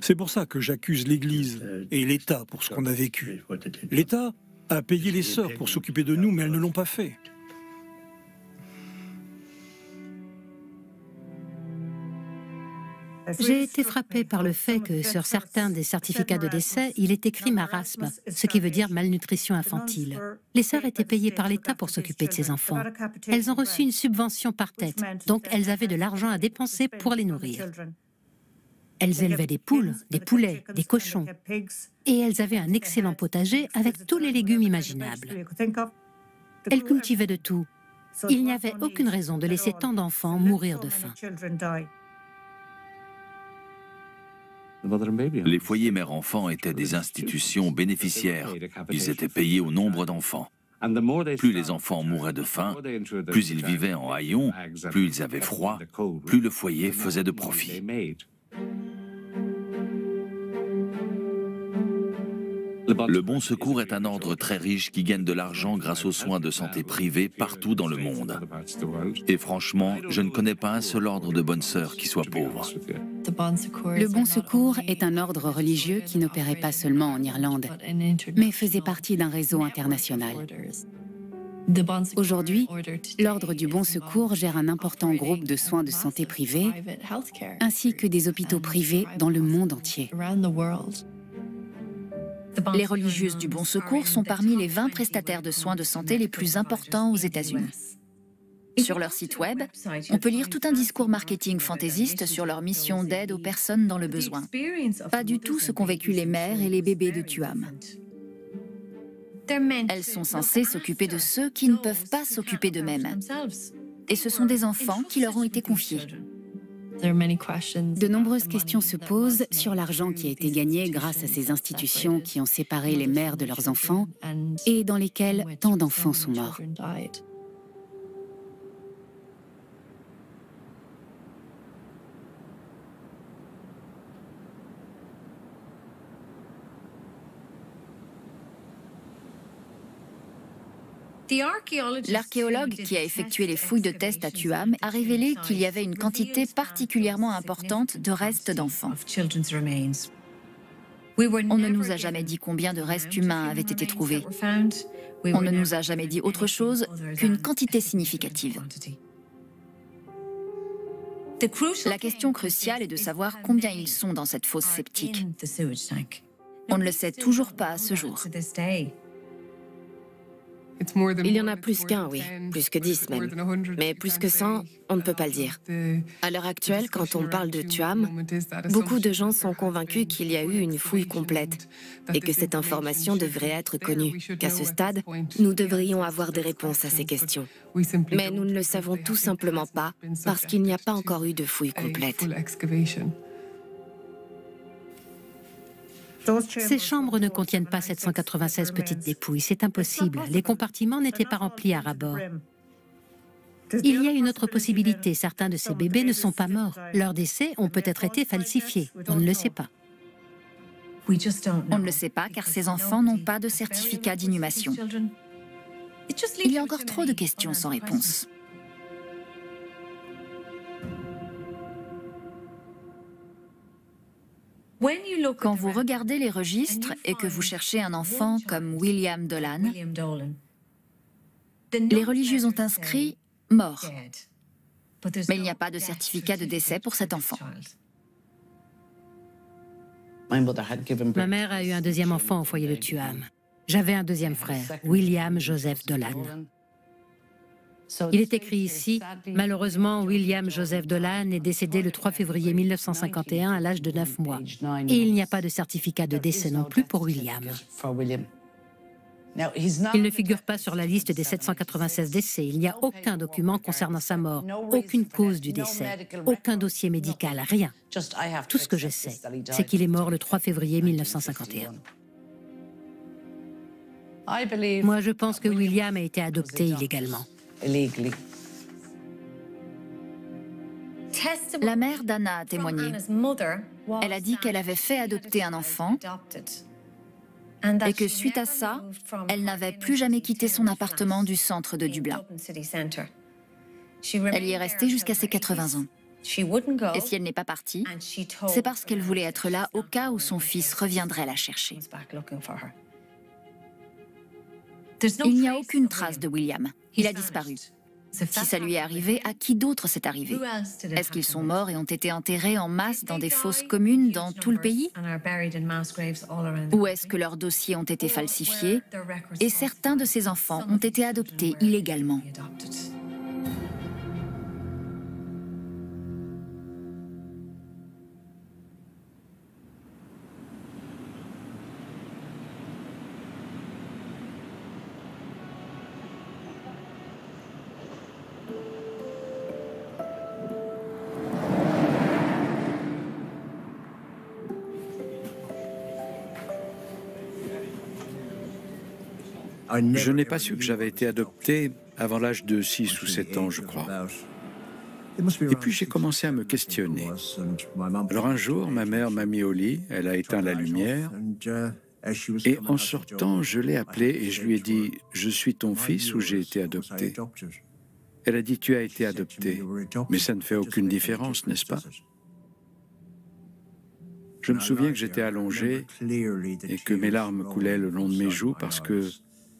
C'est pour ça que j'accuse l'Église et l'État pour ce qu'on a vécu. L'État a payé les sœurs pour s'occuper de nous, mais elles ne l'ont pas fait. J'ai été frappée par le fait que sur certains des certificats de décès, il est écrit marasme, ce qui veut dire malnutrition infantile. Les sœurs étaient payées par l'État pour s'occuper de ces enfants. Elles ont reçu une subvention par tête, donc elles avaient de l'argent à dépenser pour les nourrir. Elles élevaient des poules, des poulets, des cochons, et elles avaient un excellent potager avec tous les légumes imaginables. Elles cultivaient de tout. Il n'y avait aucune raison de laisser tant d'enfants mourir de faim. Les foyers mère-enfant étaient des institutions bénéficiaires. Ils étaient payés au nombre d'enfants. Plus les enfants mouraient de faim, plus ils vivaient en haillons, plus ils avaient froid, plus le foyer faisait de profit. Le Bon Secours est un ordre très riche qui gagne de l'argent grâce aux soins de santé privés partout dans le monde. Et franchement, je ne connais pas un seul ordre de bonnes sœurs qui soit pauvre. Le Bon Secours est un ordre religieux qui n'opérait pas seulement en Irlande, mais faisait partie d'un réseau international. Aujourd'hui, l'Ordre du Bon Secours gère un important groupe de soins de santé privés, ainsi que des hôpitaux privés dans le monde entier. Les religieuses du Bon Secours sont parmi les 20 prestataires de soins de santé les plus importants aux États-Unis. Sur leur site web, on peut lire tout un discours marketing fantaisiste sur leur mission d'aide aux personnes dans le besoin. Pas du tout ce qu'ont vécu les mères et les bébés de Tuam. Elles sont censées s'occuper de ceux qui ne peuvent pas s'occuper d'eux-mêmes. Et ce sont des enfants qui leur ont été confiés. De nombreuses questions se posent sur l'argent qui a été gagné grâce à ces institutions qui ont séparé les mères de leurs enfants et dans lesquelles tant d'enfants sont morts. L'archéologue qui a effectué les fouilles de test à Tuam a révélé qu'il y avait une quantité particulièrement importante de restes d'enfants. On ne nous a jamais dit combien de restes humains avaient été trouvés. On ne nous a jamais dit autre chose qu'une quantité significative. La question cruciale est de savoir combien ils sont dans cette fosse septique. On ne le sait toujours pas à ce jour. Il y en a plus qu'un, oui, plus que 10 même. Mais plus que 100, on ne peut pas le dire. À l'heure actuelle, quand on parle de Tuam, beaucoup de gens sont convaincus qu'il y a eu une fouille complète et que cette information devrait être connue, qu'à ce stade, nous devrions avoir des réponses à ces questions. Mais nous ne le savons tout simplement pas parce qu'il n'y a pas encore eu de fouille complète. Ces chambres ne contiennent pas 796 petites dépouilles, c'est impossible. Les compartiments n'étaient pas remplis à ras-bord. Il y a une autre possibilité, certains de ces bébés ne sont pas morts. Leurs décès ont peut-être été falsifiés, on ne le sait pas. On ne le sait pas car ces enfants n'ont pas de certificat d'inhumation. Il y a encore trop de questions sans réponse. Quand vous regardez les registres et que vous cherchez un enfant comme William Dolan, les religieux ont inscrit « mort ». Mais il n'y a pas de certificat de décès pour cet enfant. Ma mère a eu un deuxième enfant au foyer de Tuam. J'avais un deuxième frère, William Joseph Dolan. Il est écrit ici, malheureusement, William Joseph Dolan est décédé le 3 février 1951 à l'âge de 9 mois. Et il n'y a pas de certificat de décès non plus pour William. Il ne figure pas sur la liste des 796 décès. Il n'y a aucun document concernant sa mort, aucune cause du décès, aucun dossier médical, rien. Tout ce que je sais, c'est qu'il est mort le 3 février 1951. Moi, je pense que William a été adopté illégalement. La mère d'Anna a témoigné. Elle a dit qu'elle avait fait adopter un enfant et que suite à ça, elle n'avait plus jamais quitté son appartement du centre de Dublin. Elle y est restée jusqu'à ses 80 ans. Et si elle n'est pas partie, c'est parce qu'elle voulait être là au cas où son fils reviendrait la chercher. Il n'y a aucune trace de William. Il a disparu. Si ça lui est arrivé, à qui d'autre c'est arrivé? Est-ce qu'ils sont morts et ont été enterrés en masse dans des fosses communes dans tout le pays? Ou est-ce que leurs dossiers ont été falsifiés et certains de ces enfants ont été adoptés illégalement? Je n'ai pas su que j'avais été adopté avant l'âge de 6 ou 7 ans, je crois. Et puis j'ai commencé à me questionner. Alors un jour, ma mère m'a mis au lit, elle a éteint la lumière, et en sortant, je l'ai appelée et je lui ai dit « Je suis ton fils ou j'ai été adopté ?» Elle a dit « Tu as été adopté, mais ça ne fait aucune différence, n'est-ce pas ?» Je me souviens que j'étais allongé et que mes larmes coulaient le long de mes joues parce que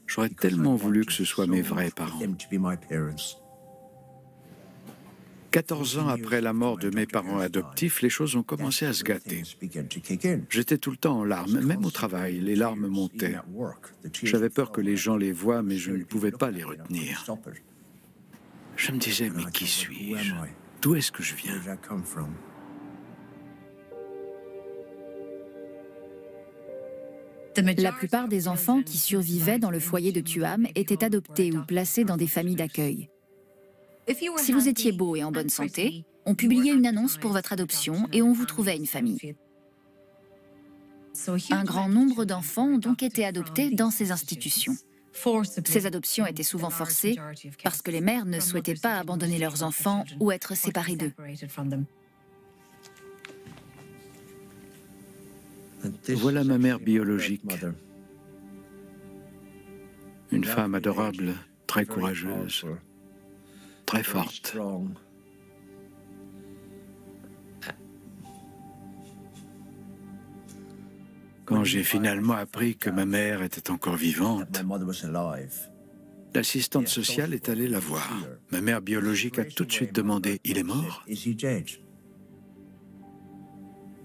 j'aurais tellement voulu que ce soient mes vrais parents. 14 ans après la mort de mes parents adoptifs, les choses ont commencé à se gâter. J'étais tout le temps en larmes, même au travail, les larmes montaient. J'avais peur que les gens les voient, mais je ne pouvais pas les retenir. Je me disais, mais qui suis-je? D'où est-ce que je viens? La plupart des enfants qui survivaient dans le foyer de Tuam étaient adoptés ou placés dans des familles d'accueil. Si vous étiez beau et en bonne santé, on publiait une annonce pour votre adoption et on vous trouvait une famille. Un grand nombre d'enfants ont donc été adoptés dans ces institutions. Ces adoptions étaient souvent forcées parce que les mères ne souhaitaient pas abandonner leurs enfants ou être séparées d'eux. Voilà ma mère biologique. Une femme adorable, très courageuse, très forte. Quand j'ai finalement appris que ma mère était encore vivante, l'assistante sociale est allée la voir. Ma mère biologique a tout de suite demandé « Il est mort ?»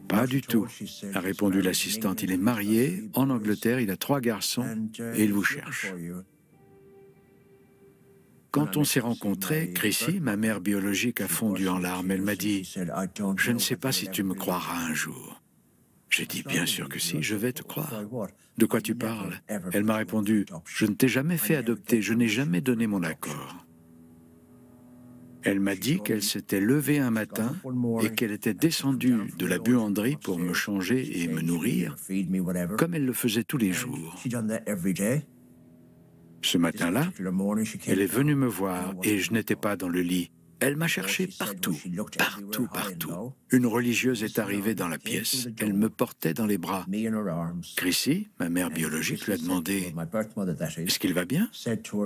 Pas du tout, a répondu l'assistante. Il est marié, en Angleterre, il a 3 garçons et il vous cherche. Quand on s'est rencontrés, Chrissy, ma mère biologique, a fondu en larmes. Elle m'a dit « Je ne sais pas si tu me croiras un jour ». J'ai dit « Bien sûr que si, je vais te croire ». « De quoi tu parles ?» Elle m'a répondu « Je ne t'ai jamais fait adopter, je n'ai jamais donné mon accord ». Elle m'a dit qu'elle s'était levée un matin et qu'elle était descendue de la buanderie pour me changer et me nourrir, comme elle le faisait tous les jours. Ce matin-là, elle est venue me voir et je n'étais pas dans le lit. Elle m'a cherché partout, partout, partout. Une religieuse est arrivée dans la pièce. Elle me portait dans les bras. Chrissy, ma mère biologique, lui a demandé « Est-ce qu'il va bien ?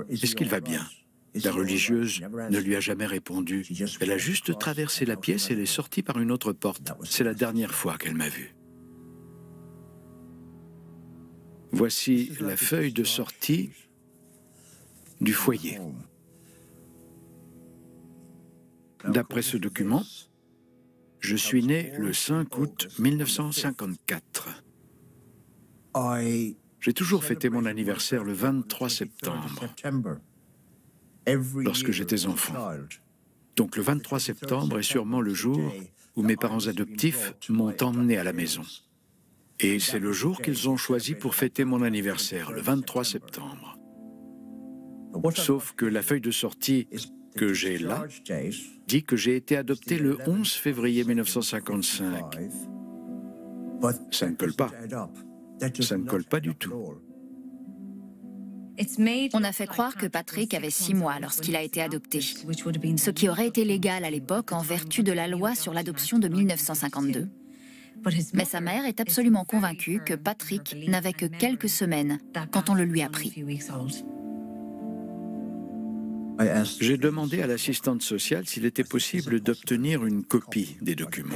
Est-ce qu'il va bien ?» La religieuse ne lui a jamais répondu. Elle a juste traversé la pièce et elle est sortie par une autre porte. C'est la dernière fois qu'elle m'a vu. Voici la feuille de sortie du foyer. D'après ce document, je suis né le 5 août 1954. J'ai toujours fêté mon anniversaire le 23 septembre, lorsque j'étais enfant. Donc le 23 septembre est sûrement le jour où mes parents adoptifs m'ont emmené à la maison. Et c'est le jour qu'ils ont choisi pour fêter mon anniversaire, le 23 septembre. Sauf que la feuille de sortie que j'ai là dit que j'ai été adopté le 11 février 1955. Ça ne colle pas. Ça ne colle pas du tout. On a fait croire que Patrick avait 6 mois lorsqu'il a été adopté, ce qui aurait été légal à l'époque en vertu de la loi sur l'adoption de 1952. Mais sa mère est absolument convaincue que Patrick n'avait que quelques semaines quand on le lui a pris. J'ai demandé à l'assistante sociale s'il était possible d'obtenir une copie des documents.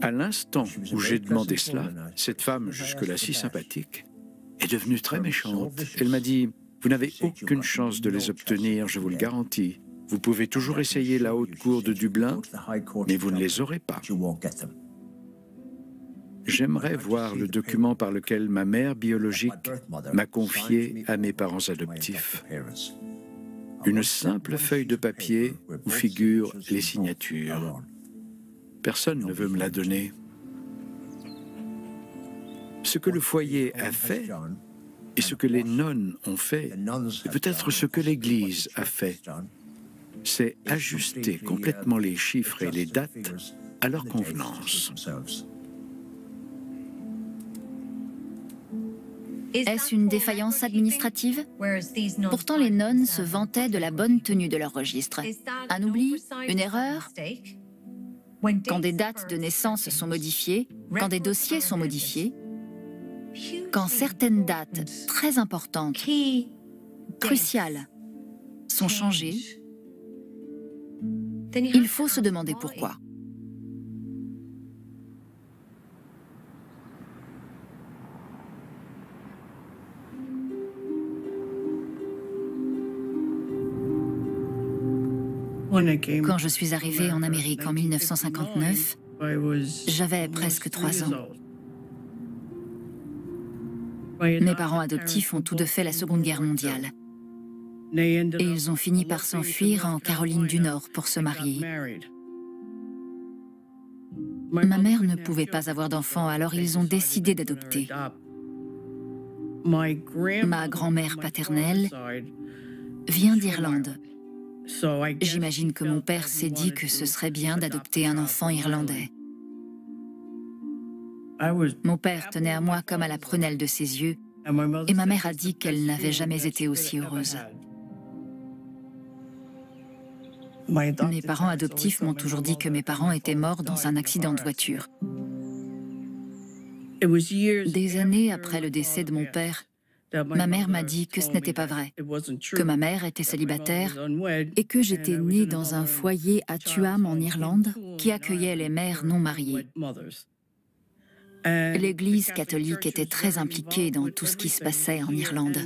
À l'instant où j'ai demandé cela, cette femme, jusque-là si sympathique, est devenue très méchante. Elle m'a dit « Vous n'avez aucune chance de les obtenir, je vous le garantis. Vous pouvez toujours essayer la haute cour de Dublin, mais vous ne les aurez pas. » J'aimerais voir le document par lequel ma mère biologique m'a confié à mes parents adoptifs. Une simple feuille de papier où figurent les signatures. Personne ne veut me la donner. Ce que le foyer a fait et ce que les nonnes ont fait, et peut-être ce que l'Église a fait, c'est ajuster complètement les chiffres et les dates à leur convenance. Est-ce une défaillance administrative? Pourtant, les nonnes se vantaient de la bonne tenue de leur registre. Un oubli? Une erreur? Quand des dates de naissance sont modifiées, quand des dossiers sont modifiés, quand certaines dates très importantes, cruciales, sont changées, il faut se demander pourquoi. Quand je suis arrivée en Amérique en 1959, j'avais presque 3 ans. Mes parents adoptifs ont tous deux fait la Seconde Guerre mondiale. Et ils ont fini par s'enfuir en Caroline du Nord pour se marier. Ma mère ne pouvait pas avoir d'enfants, alors ils ont décidé d'adopter. Ma grand-mère paternelle vient d'Irlande. J'imagine que mon père s'est dit que ce serait bien d'adopter un enfant irlandais. Mon père tenait à moi comme à la prunelle de ses yeux, et ma mère a dit qu'elle n'avait jamais été aussi heureuse. Mes parents adoptifs m'ont toujours dit que mes parents étaient morts dans un accident de voiture. Des années après le décès de mon père, ma mère m'a dit que ce n'était pas vrai, que ma mère était célibataire et que j'étais née dans un foyer à Tuam en Irlande qui accueillait les mères non mariées. L'Église catholique était très impliquée dans tout ce qui se passait en Irlande.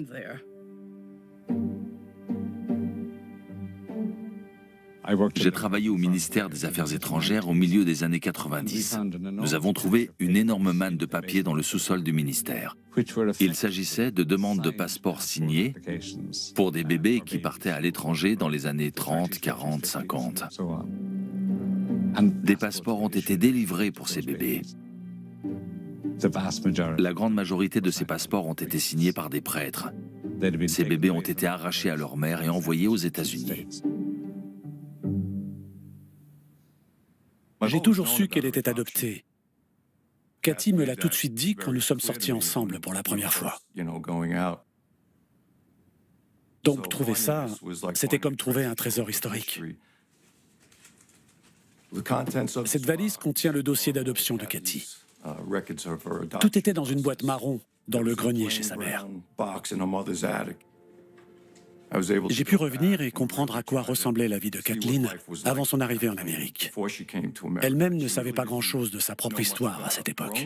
J'ai travaillé au ministère des Affaires étrangères au milieu des années 90. Nous avons trouvé une énorme manne de papiers dans le sous-sol du ministère. Il s'agissait de demandes de passeports signés pour des bébés qui partaient à l'étranger dans les années 30, 40, 50. Des passeports ont été délivrés pour ces bébés. La grande majorité de ces passeports ont été signés par des prêtres. Ces bébés ont été arrachés à leur mère et envoyés aux États-Unis. J'ai toujours su qu'elle était adoptée. Cathy me l'a tout de suite dit quand nous sommes sortis ensemble pour la première fois. Donc trouver ça, c'était comme trouver un trésor historique. Cette valise contient le dossier d'adoption de Cathy. Tout était dans une boîte marron, dans le grenier chez sa mère. J'ai pu revenir et comprendre à quoi ressemblait la vie de Kathleen avant son arrivée en Amérique. Elle-même ne savait pas grand-chose de sa propre histoire à cette époque.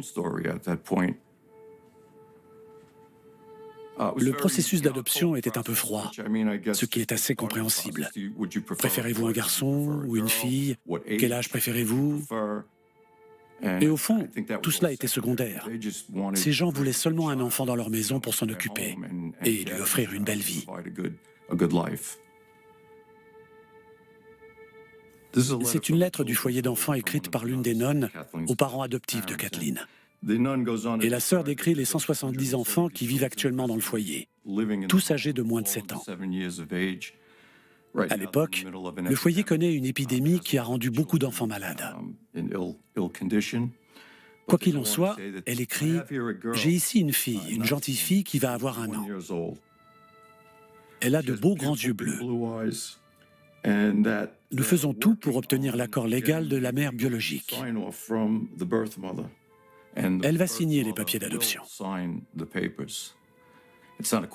Le processus d'adoption était un peu froid, ce qui est assez compréhensible. Préférez-vous un garçon ou une fille? Quel âge préférez-vous? Et au fond, tout cela était secondaire. Ces gens voulaient seulement un enfant dans leur maison pour s'en occuper et lui offrir une belle vie. C'est une lettre du foyer d'enfants écrite par l'une des nonnes aux parents adoptifs de Kathleen. Et la sœur décrit les 170 enfants qui vivent actuellement dans le foyer, tous âgés de moins de 7 ans. À l'époque, le foyer connaît une épidémie qui a rendu beaucoup d'enfants malades. Quoi qu'il en soit, elle écrit « J'ai ici une fille, une gentille fille qui va avoir 1 an. Elle a de beaux grands yeux bleus. Nous faisons tout pour obtenir l'accord légal de la mère biologique. Elle va signer les papiers d'adoption.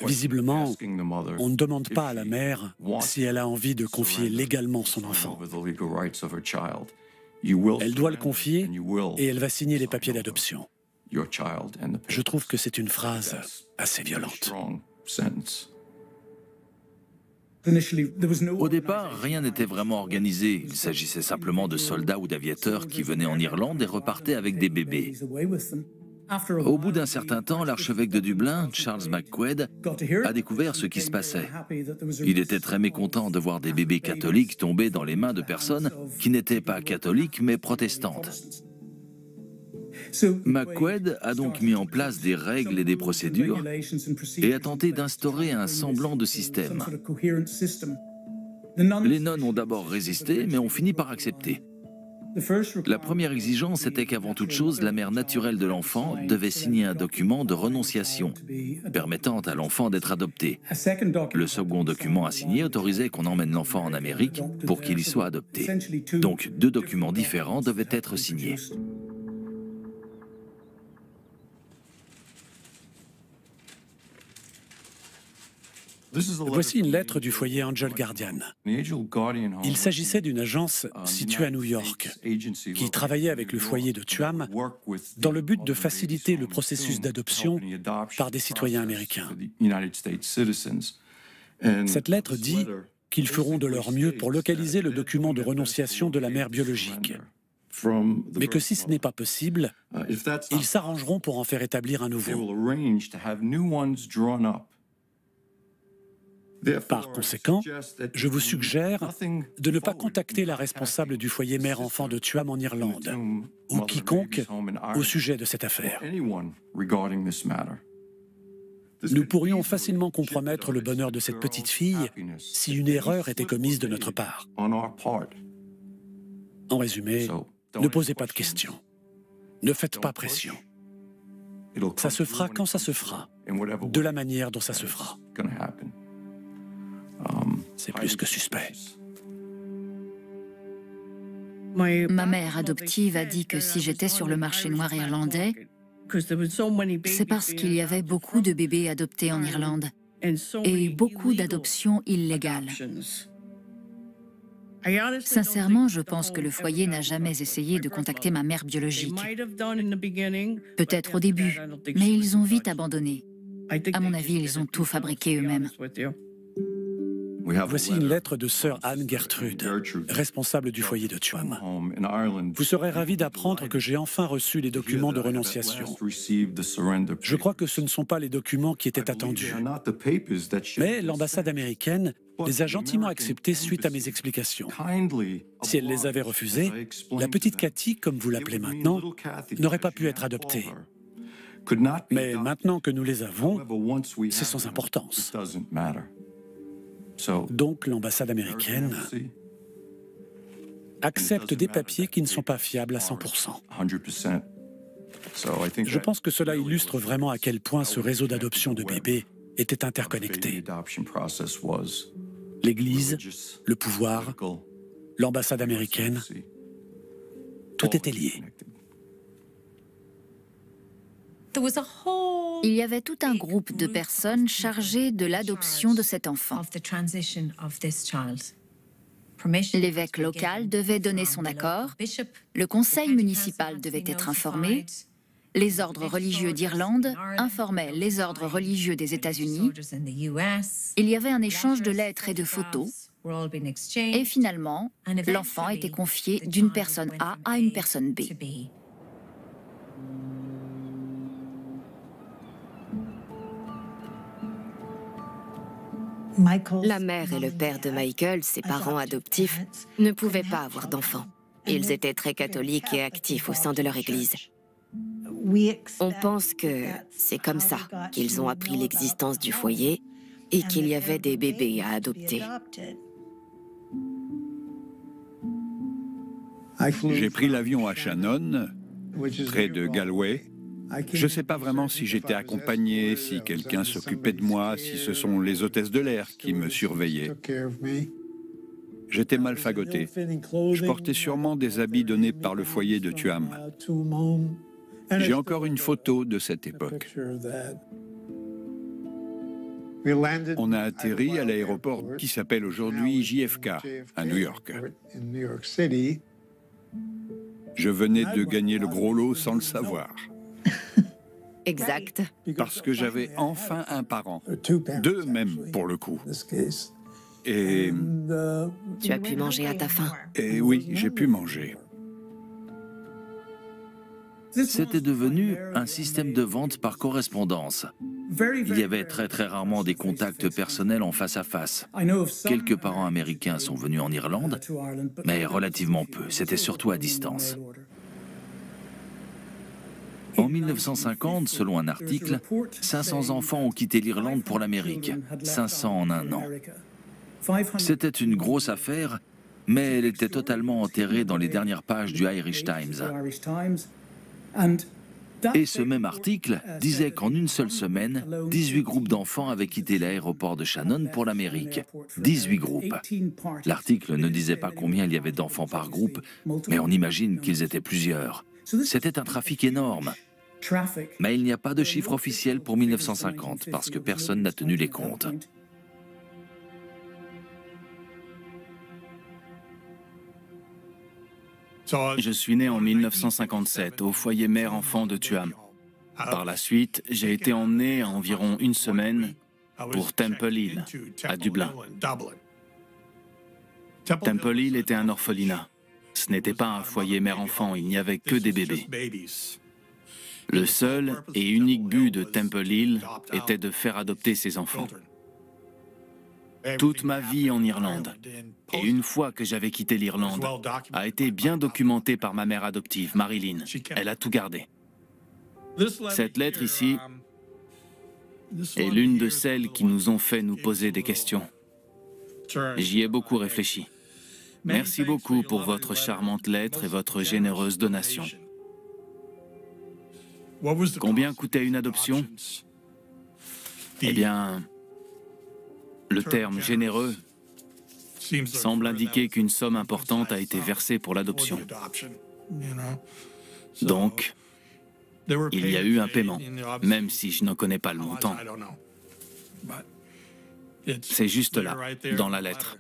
Visiblement, on ne demande pas à la mère si elle a envie de confier légalement son enfant. Elle doit le confier et elle va signer les papiers d'adoption. Je trouve que c'est une phrase assez violente. Au départ, rien n'était vraiment organisé. Il s'agissait simplement de soldats ou d'aviateurs qui venaient en Irlande et repartaient avec des bébés. Au bout d'un certain temps, l'archevêque de Dublin, Charles McQuaid, a découvert ce qui se passait. Il était très mécontent de voir des bébés catholiques tomber dans les mains de personnes qui n'étaient pas catholiques mais protestantes. McQuaid a donc mis en place des règles et des procédures et a tenté d'instaurer un semblant de système. Les nonnes ont d'abord résisté, mais ont fini par accepter. La première exigence était qu'avant toute chose, la mère naturelle de l'enfant devait signer un document de renonciation permettant à l'enfant d'être adopté. Le second document à signer autorisait qu'on emmène l'enfant en Amérique pour qu'il y soit adopté. Donc 2 documents différents devaient être signés. Voici une lettre du foyer Angel Guardian. Il s'agissait d'une agence située à New York qui travaillait avec le foyer de Tuam dans le but de faciliter le processus d'adoption par des citoyens américains. Cette lettre dit qu'ils feront de leur mieux pour localiser le document de renonciation de la mère biologique, mais que si ce n'est pas possible, ils s'arrangeront pour en faire établir un nouveau. Par conséquent, je vous suggère de ne pas contacter la responsable du foyer mère-enfant de Tuam en Irlande, ou quiconque au sujet de cette affaire. Nous pourrions facilement compromettre le bonheur de cette petite fille si une erreur était commise de notre part. En résumé, ne posez pas de questions. Ne faites pas pression. Ça se fera quand ça se fera, de la manière dont ça se fera. C'est plus que suspect. Ma mère adoptive a dit que si j'étais sur le marché noir irlandais, c'est parce qu'il y avait beaucoup de bébés adoptés en Irlande et beaucoup d'adoptions illégales. Sincèrement, je pense que le foyer n'a jamais essayé de contacter ma mère biologique. Peut-être au début, mais ils ont vite abandonné. À mon avis, ils ont tout fabriqué eux-mêmes. Voici une lettre de sœur Anne Gertrude, responsable du foyer de Tuam. Vous serez ravis d'apprendre que j'ai enfin reçu les documents de renonciation. Je crois que ce ne sont pas les documents qui étaient attendus. Mais l'ambassade américaine les a gentiment acceptés suite à mes explications. Si elle les avait refusés, la petite Cathy, comme vous l'appelez maintenant, n'aurait pas pu être adoptée. Mais maintenant que nous les avons, c'est sans importance. Donc l'ambassade américaine accepte des papiers qui ne sont pas fiables à 100%. Je pense que cela illustre vraiment à quel point ce réseau d'adoption de bébés était interconnecté. L'Église, le pouvoir, l'ambassade américaine, tout était lié. Il y avait tout un groupe de personnes chargées de l'adoption de cet enfant. L'évêque local devait donner son accord, le conseil municipal devait être informé, les ordres religieux d'Irlande informaient les ordres religieux des États-Unis, il y avait un échange de lettres et de photos, et finalement, l'enfant était confié d'une personne A à une personne B. La mère et le père de Michael, ses parents adoptifs, ne pouvaient pas avoir d'enfants. Ils étaient très catholiques et actifs au sein de leur église. On pense que c'est comme ça qu'ils ont appris l'existence du foyer et qu'il y avait des bébés à adopter. J'ai pris l'avion à Shannon, près de Galway. Je ne sais pas vraiment si j'étais accompagné, si quelqu'un s'occupait de moi, si ce sont les hôtesses de l'air qui me surveillaient. J'étais mal fagoté. Je portais sûrement des habits donnés par le foyer de Tuam. J'ai encore une photo de cette époque. On a atterri à l'aéroport qui s'appelle aujourd'hui JFK, à New York. Je venais de gagner le gros lot sans le savoir. Exact. Parce que j'avais enfin un parent. Deux même, pour le coup. Et... Tu as pu manger à ta faim. Et oui, j'ai pu manger. C'était devenu un système de vente par correspondance. Il y avait très rarement des contacts personnels en face à face. Quelques parents américains sont venus en Irlande, mais relativement peu. C'était surtout à distance. En 1950, selon un article, 500 enfants ont quitté l'Irlande pour l'Amérique. 500 en un an. C'était une grosse affaire, mais elle était totalement enterrée dans les dernières pages du Irish Times. Et ce même article disait qu'en une seule semaine, 18 groupes d'enfants avaient quitté l'aéroport de Shannon pour l'Amérique. 18 groupes. L'article ne disait pas combien il y avait d'enfants par groupe, mais on imagine qu'ils étaient plusieurs. C'était un trafic énorme. Mais il n'y a pas de chiffre officiel pour 1950, parce que personne n'a tenu les comptes. Je suis né en 1957 au foyer mère-enfant de Tuam. Par la suite, j'ai été emmené à environ une semaine pour Temple Hill, à Dublin. Temple Hill était un orphelinat. Ce n'était pas un foyer mère-enfant, il n'y avait que des bébés. Le seul et unique but de Temple Hill était de faire adopter ces enfants. Toute ma vie en Irlande, et une fois que j'avais quitté l'Irlande, a été bien documentée par ma mère adoptive, Marilyn. Elle a tout gardé. Cette lettre ici est l'une de celles qui nous ont fait nous poser des questions. J'y ai beaucoup réfléchi. Merci beaucoup pour votre charmante lettre et votre généreuse donation. Combien coûtait une adoption? Eh bien, le terme « généreux » semble indiquer qu'une somme importante a été versée pour l'adoption. Donc, il y a eu un paiement, même si je n'en connais pas le montant. C'est juste là, dans la lettre.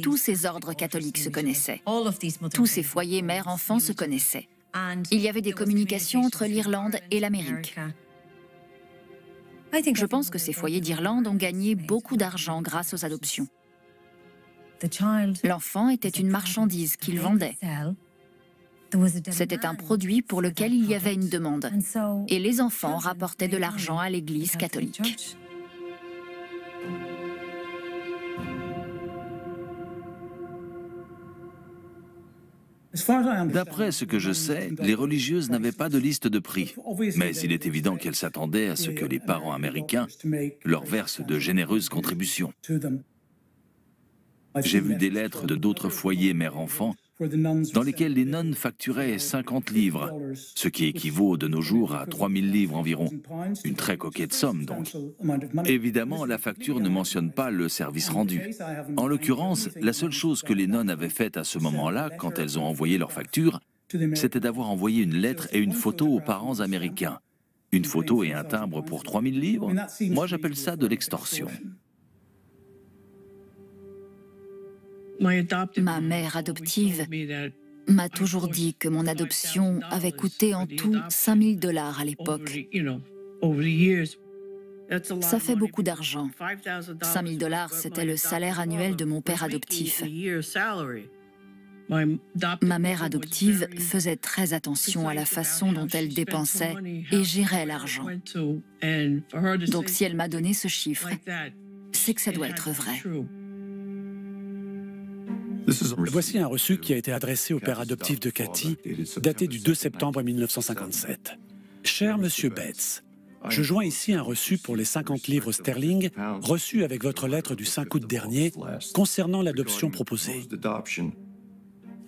Tous ces ordres catholiques se connaissaient. Tous ces foyers mère-enfant se connaissaient. Il y avait des communications entre l'Irlande et l'Amérique. Je pense que ces foyers d'Irlande ont gagné beaucoup d'argent grâce aux adoptions. L'enfant était une marchandise qu'ils vendaient. C'était un produit pour lequel il y avait une demande. Et les enfants rapportaient de l'argent à l'Église catholique. D'après ce que je sais, les religieuses n'avaient pas de liste de prix. Mais il est évident qu'elles s'attendaient à ce que les parents américains leur versent de généreuses contributions. J'ai vu des lettres de d'autres foyers mère-enfant dans lesquels les nonnes facturaient 50 livres, ce qui équivaut de nos jours à 3000 livres environ. Une très coquette somme donc. Évidemment, la facture ne mentionne pas le service rendu. En l'occurrence, la seule chose que les nonnes avaient faite à ce moment-là, quand elles ont envoyé leur facture, c'était d'avoir envoyé une lettre et une photo aux parents américains. Une photo et un timbre pour 3000 livres? Moi, j'appelle ça de l'extorsion. Ma mère adoptive m'a toujours dit que mon adoption avait coûté en tout 5 000 $ à l'époque. Ça fait beaucoup d'argent. 5 000 $, c'était le salaire annuel de mon père adoptif. Ma mère adoptive faisait très attention à la façon dont elle dépensait et gérait l'argent. Donc si elle m'a donné ce chiffre, c'est que ça doit être vrai. Voici un reçu qui a été adressé au père adoptif de Cathy, daté du 2 septembre 1957. Cher Monsieur Betts, je joins ici un reçu pour les 50 livres sterling reçus avec votre lettre du 5 août dernier concernant l'adoption proposée.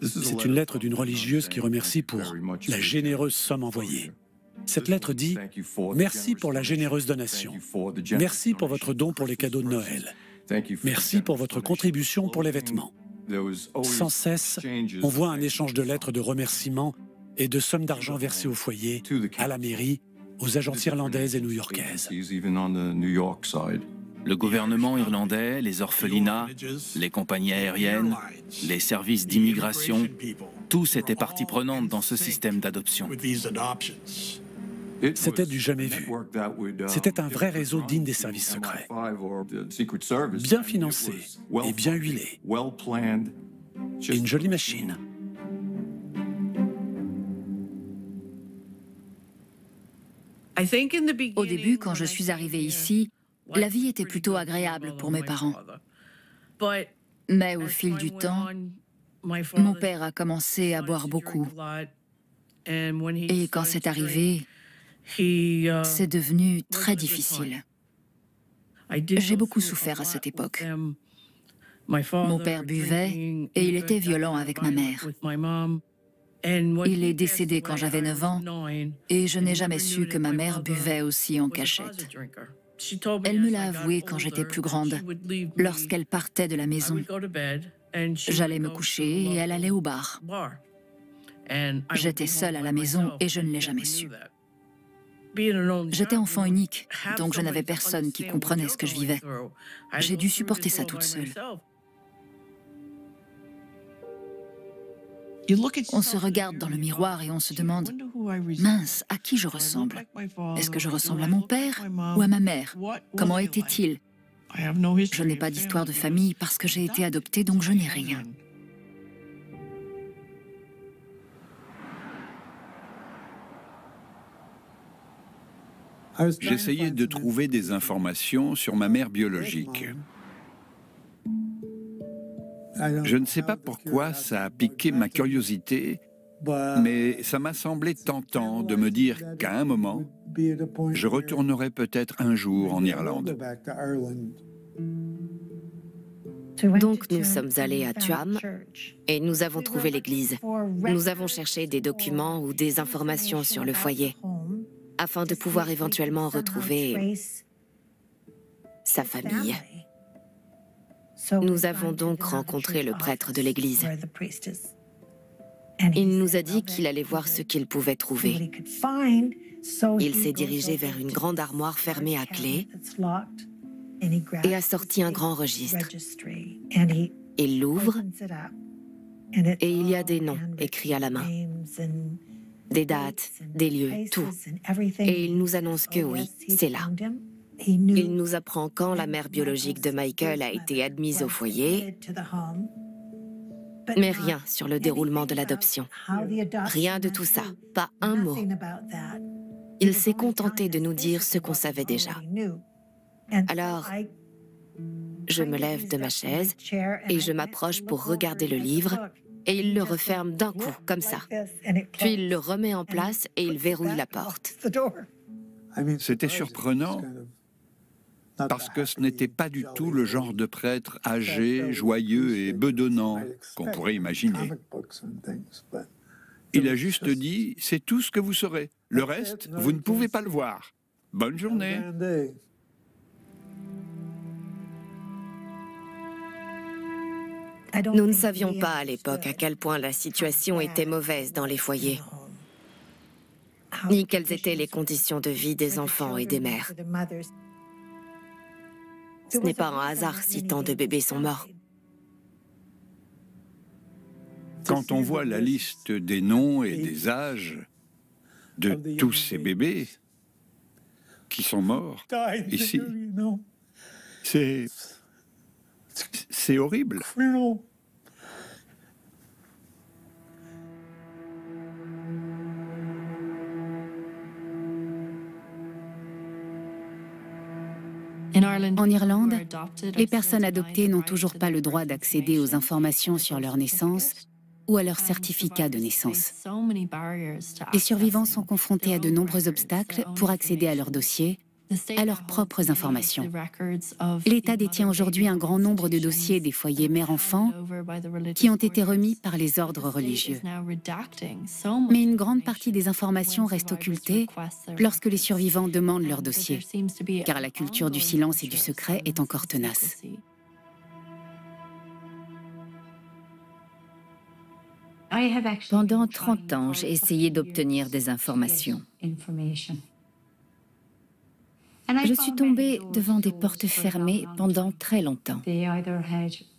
C'est une lettre d'une religieuse qui remercie pour la généreuse somme envoyée. Cette lettre dit « Merci pour la généreuse donation. Merci pour votre don pour les cadeaux de Noël. Merci pour votre contribution pour les vêtements. » Sans cesse, on voit un échange de lettres de remerciements et de sommes d'argent versées au foyer, à la mairie, aux agences irlandaises et new-yorkaises. Le gouvernement irlandais, les orphelinats, les compagnies aériennes, les services d'immigration, tous étaient partie prenante dans ce système d'adoption. C'était du jamais vu. C'était un vrai réseau digne des services secrets. Bien financé et bien huilé. Et une jolie machine. Au début, quand je suis arrivée ici, la vie était plutôt agréable pour mes parents. Mais au fil du temps, mon père a commencé à boire beaucoup. Et quand c'est arrivé, c'est devenu très difficile. J'ai beaucoup souffert à cette époque. Mon père buvait et il était violent avec ma mère. Il est décédé quand j'avais 9 ans et je n'ai jamais su que ma mère buvait aussi en cachette. Elle me l'a avoué quand j'étais plus grande, lorsqu'elle partait de la maison. J'allais me coucher et elle allait au bar. J'étais seule à la maison et je ne l'ai jamais su. J'étais enfant unique, donc je n'avais personne qui comprenait ce que je vivais. J'ai dû supporter ça toute seule. On se regarde dans le miroir et on se demande « Mince, à qui je ressemble? Est-ce que je ressemble à mon père ou à ma mère? Comment était-il » Je n'ai pas d'histoire de famille parce que j'ai été adoptée, donc je n'ai rien. J'essayais de trouver des informations sur ma mère biologique. Je ne sais pas pourquoi ça a piqué ma curiosité, mais ça m'a semblé tentant de me dire qu'à un moment, je retournerai peut-être un jour en Irlande. Donc nous sommes allés à Tuam et nous avons trouvé l'église. Nous avons cherché des documents ou des informations sur le foyer afin de pouvoir éventuellement retrouver sa famille. Nous avons donc rencontré le prêtre de l'église. Il nous a dit qu'il allait voir ce qu'il pouvait trouver. Il s'est dirigé vers une grande armoire fermée à clé et a sorti un grand registre. Il l'ouvre et il y a des noms écrits à la main, des dates, des lieux, tout. Et il nous annonce que oui, c'est là. Il nous apprend quand la mère biologique de Michael a été admise au foyer, mais rien sur le déroulement de l'adoption. Rien de tout ça, pas un mot. Il s'est contenté de nous dire ce qu'on savait déjà. Alors, je me lève de ma chaise et je m'approche pour regarder le livre et il le referme d'un coup, comme ça. Puis il le remet en place et il verrouille la porte. C'était surprenant parce que ce n'était pas du tout le genre de prêtre âgé, joyeux et bedonnant qu'on pourrait imaginer. Il a juste dit, c'est tout ce que vous saurez. Le reste, vous ne pouvez pas le voir. Bonne journée. Nous ne savions pas à l'époque à quel point la situation était mauvaise dans les foyers, ni quelles étaient les conditions de vie des enfants et des mères. Ce n'est pas un hasard si tant de bébés sont morts. Quand on voit la liste des noms et des âges de tous ces bébés qui sont morts ici, c'est horrible. En Irlande, les personnes adoptées n'ont toujours pas le droit d'accéder aux informations sur leur naissance ou à leur certificat de naissance. Les survivants sont confrontés à de nombreux obstacles pour accéder à leur dossier, à leurs propres informations. L'État détient aujourd'hui un grand nombre de dossiers des foyers mère-enfant qui ont été remis par les ordres religieux. Mais une grande partie des informations reste occultée lorsque les survivants demandent leur dossier, car la culture du silence et du secret est encore tenace. Pendant 30 ans, j'ai essayé d'obtenir des informations. Je suis tombée devant des portes fermées pendant très longtemps.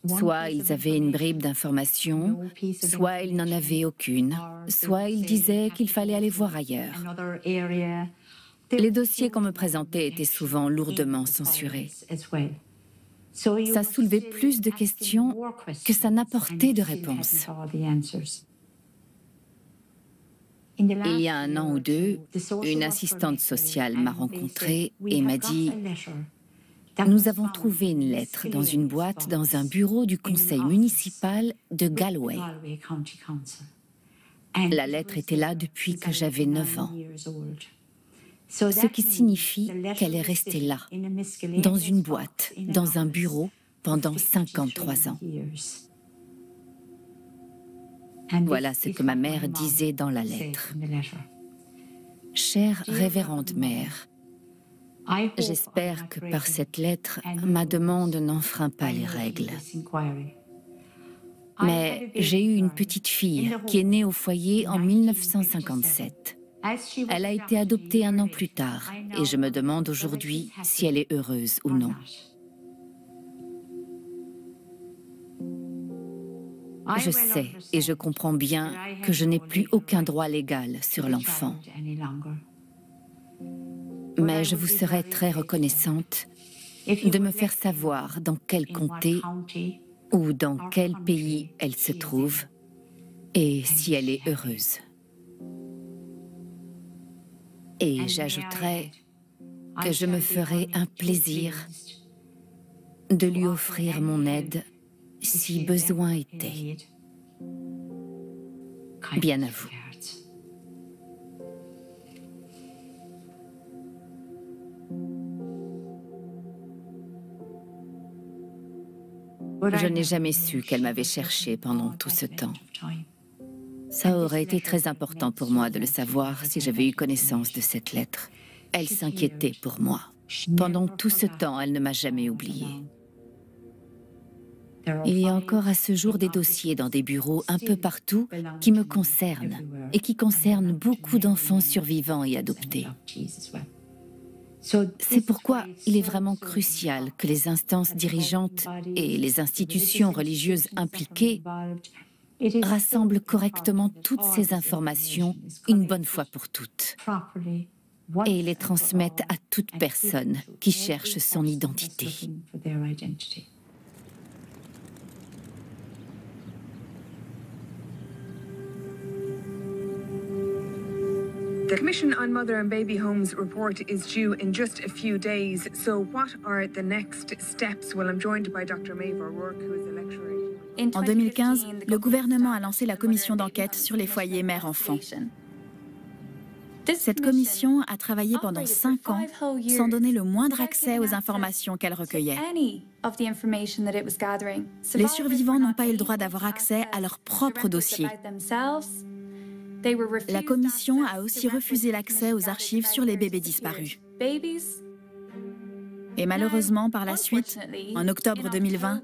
Soit ils avaient une bribe d'informations, soit ils n'en avaient aucune, soit ils disaient qu'il fallait aller voir ailleurs. Les dossiers qu'on me présentait étaient souvent lourdement censurés. Ça soulevait plus de questions que ça n'apportait de réponses. Il y a 1 an ou 2, une assistante sociale m'a rencontrée et m'a dit « Nous avons trouvé une lettre dans une boîte dans un bureau du conseil municipal de Galway. » La lettre était là depuis que j'avais 9 ans. Ce qui signifie qu'elle est restée là, dans une boîte, dans un bureau, pendant 53 ans. Voilà ce que ma mère disait dans la lettre. « Chère révérende mère, j'espère que par cette lettre, ma demande n'enfreint pas les règles. Mais j'ai eu une petite fille qui est née au foyer en 1957. Elle a été adoptée 1 an plus tard et je me demande aujourd'hui si elle est heureuse ou non. Je sais et je comprends bien que je n'ai plus aucun droit légal sur l'enfant. Mais je vous serais très reconnaissante de me faire savoir dans quel comté ou dans quel pays elle se trouve et si elle est heureuse. Et j'ajouterai que je me ferai un plaisir de lui offrir mon aide si besoin était. Bien à vous. Je n'ai jamais su qu'elle m'avait cherché pendant tout ce temps. Ça aurait été très important pour moi de le savoir si j'avais eu connaissance de cette lettre. Elle s'inquiétait pour moi. Pendant tout ce temps, elle ne m'a jamais oubliée. Il y a encore à ce jour des dossiers dans des bureaux un peu partout qui me concernent et qui concernent beaucoup d'enfants survivants et adoptés. C'est pourquoi il est vraiment crucial que les instances dirigeantes et les institutions religieuses impliquées rassemblent correctement toutes ces informations une bonne fois pour toutes. et les transmettent à toute personne qui cherche son identité. The Commission on Mother and Baby Homes report is due in just a few days. So what are the next steps? Well, I'm joined by Dr. Maeve O'Rourke, who is a lecturer. En 2015, le gouvernement a lancé la commission d'enquête sur les foyers mère-enfant. Cette commission a travaillé pendant 5 ans sans donner le moindre accès aux informations qu'elle recueillait. Les survivants n'ont pas eu le droit d'avoir accès à leur propre dossier. La commission a aussi refusé l'accès aux archives sur les bébés disparus. Et malheureusement, par la suite, en octobre 2020,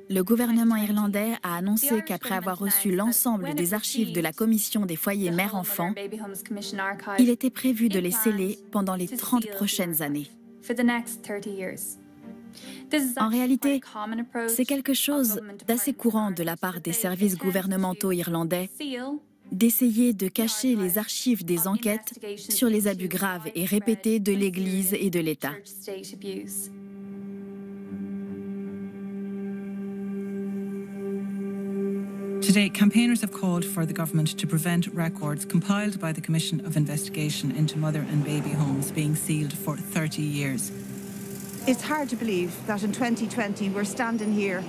le gouvernement irlandais a annoncé qu'après avoir reçu l'ensemble des archives de la commission des foyers mère-enfant, il était prévu de les sceller pendant les 30 prochaines années. En réalité, c'est quelque chose d'assez courant de la part des services gouvernementaux irlandais d'essayer de cacher les archives des enquêtes sur les abus graves et répétés de l'Église et de l'État. Today, campaigners have called for the government to prevent records compiled by the Commission of Investigation into Mother and Baby Homes being sealed for 30 years. It's hard to believe that in 2020 we're standing here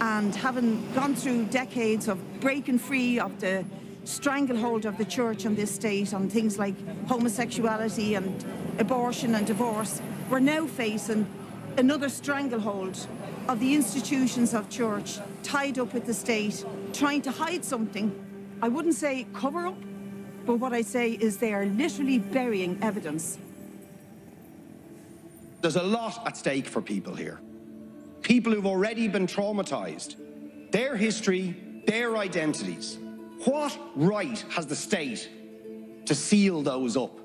and having gone through decades of breaking free of the stranglehold of the church on this state on things like homosexuality and abortion and divorce, we're now facing another stranglehold of the institutions of church tied up with the state, trying to hide something. I wouldn't say cover up, but what I say is they are literally burying evidence. There's a lot at stake for people here. People who've already been traumatized. Their history, their identities. What right has the state to seal those up?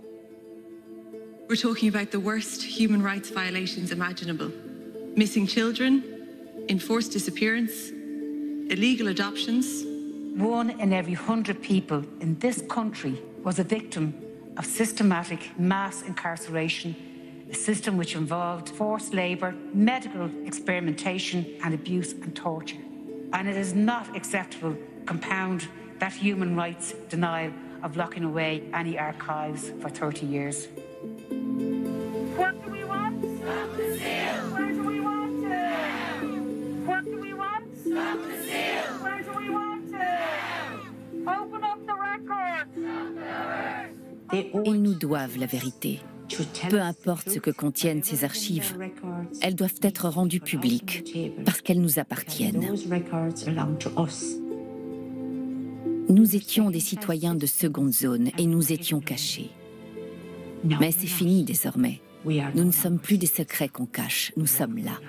We're talking about the worst human rights violations imaginable. Missing children, enforced disappearance, illegal adoptions. 1 in every 100 people in this country was a victim of systematic mass incarceration, a system which involved forced labour, medical experimentation and abuse and torture. And it is not acceptable to compound that human rights denial of locking away any archives for 30 years. What do we want? Stop the seal! Where do we want to? What do we want? Stop the seal! Where do we want to? Open up the records! Ils nous doivent la vérité. Peu importe ce que contiennent ces archives, elles doivent être rendues publiques parce qu'elles nous appartiennent. Nous étions des citoyens de seconde zone et nous étions cachés. Mais c'est fini désormais. Nous ne sommes plus des secrets qu'on cache, nous sommes là.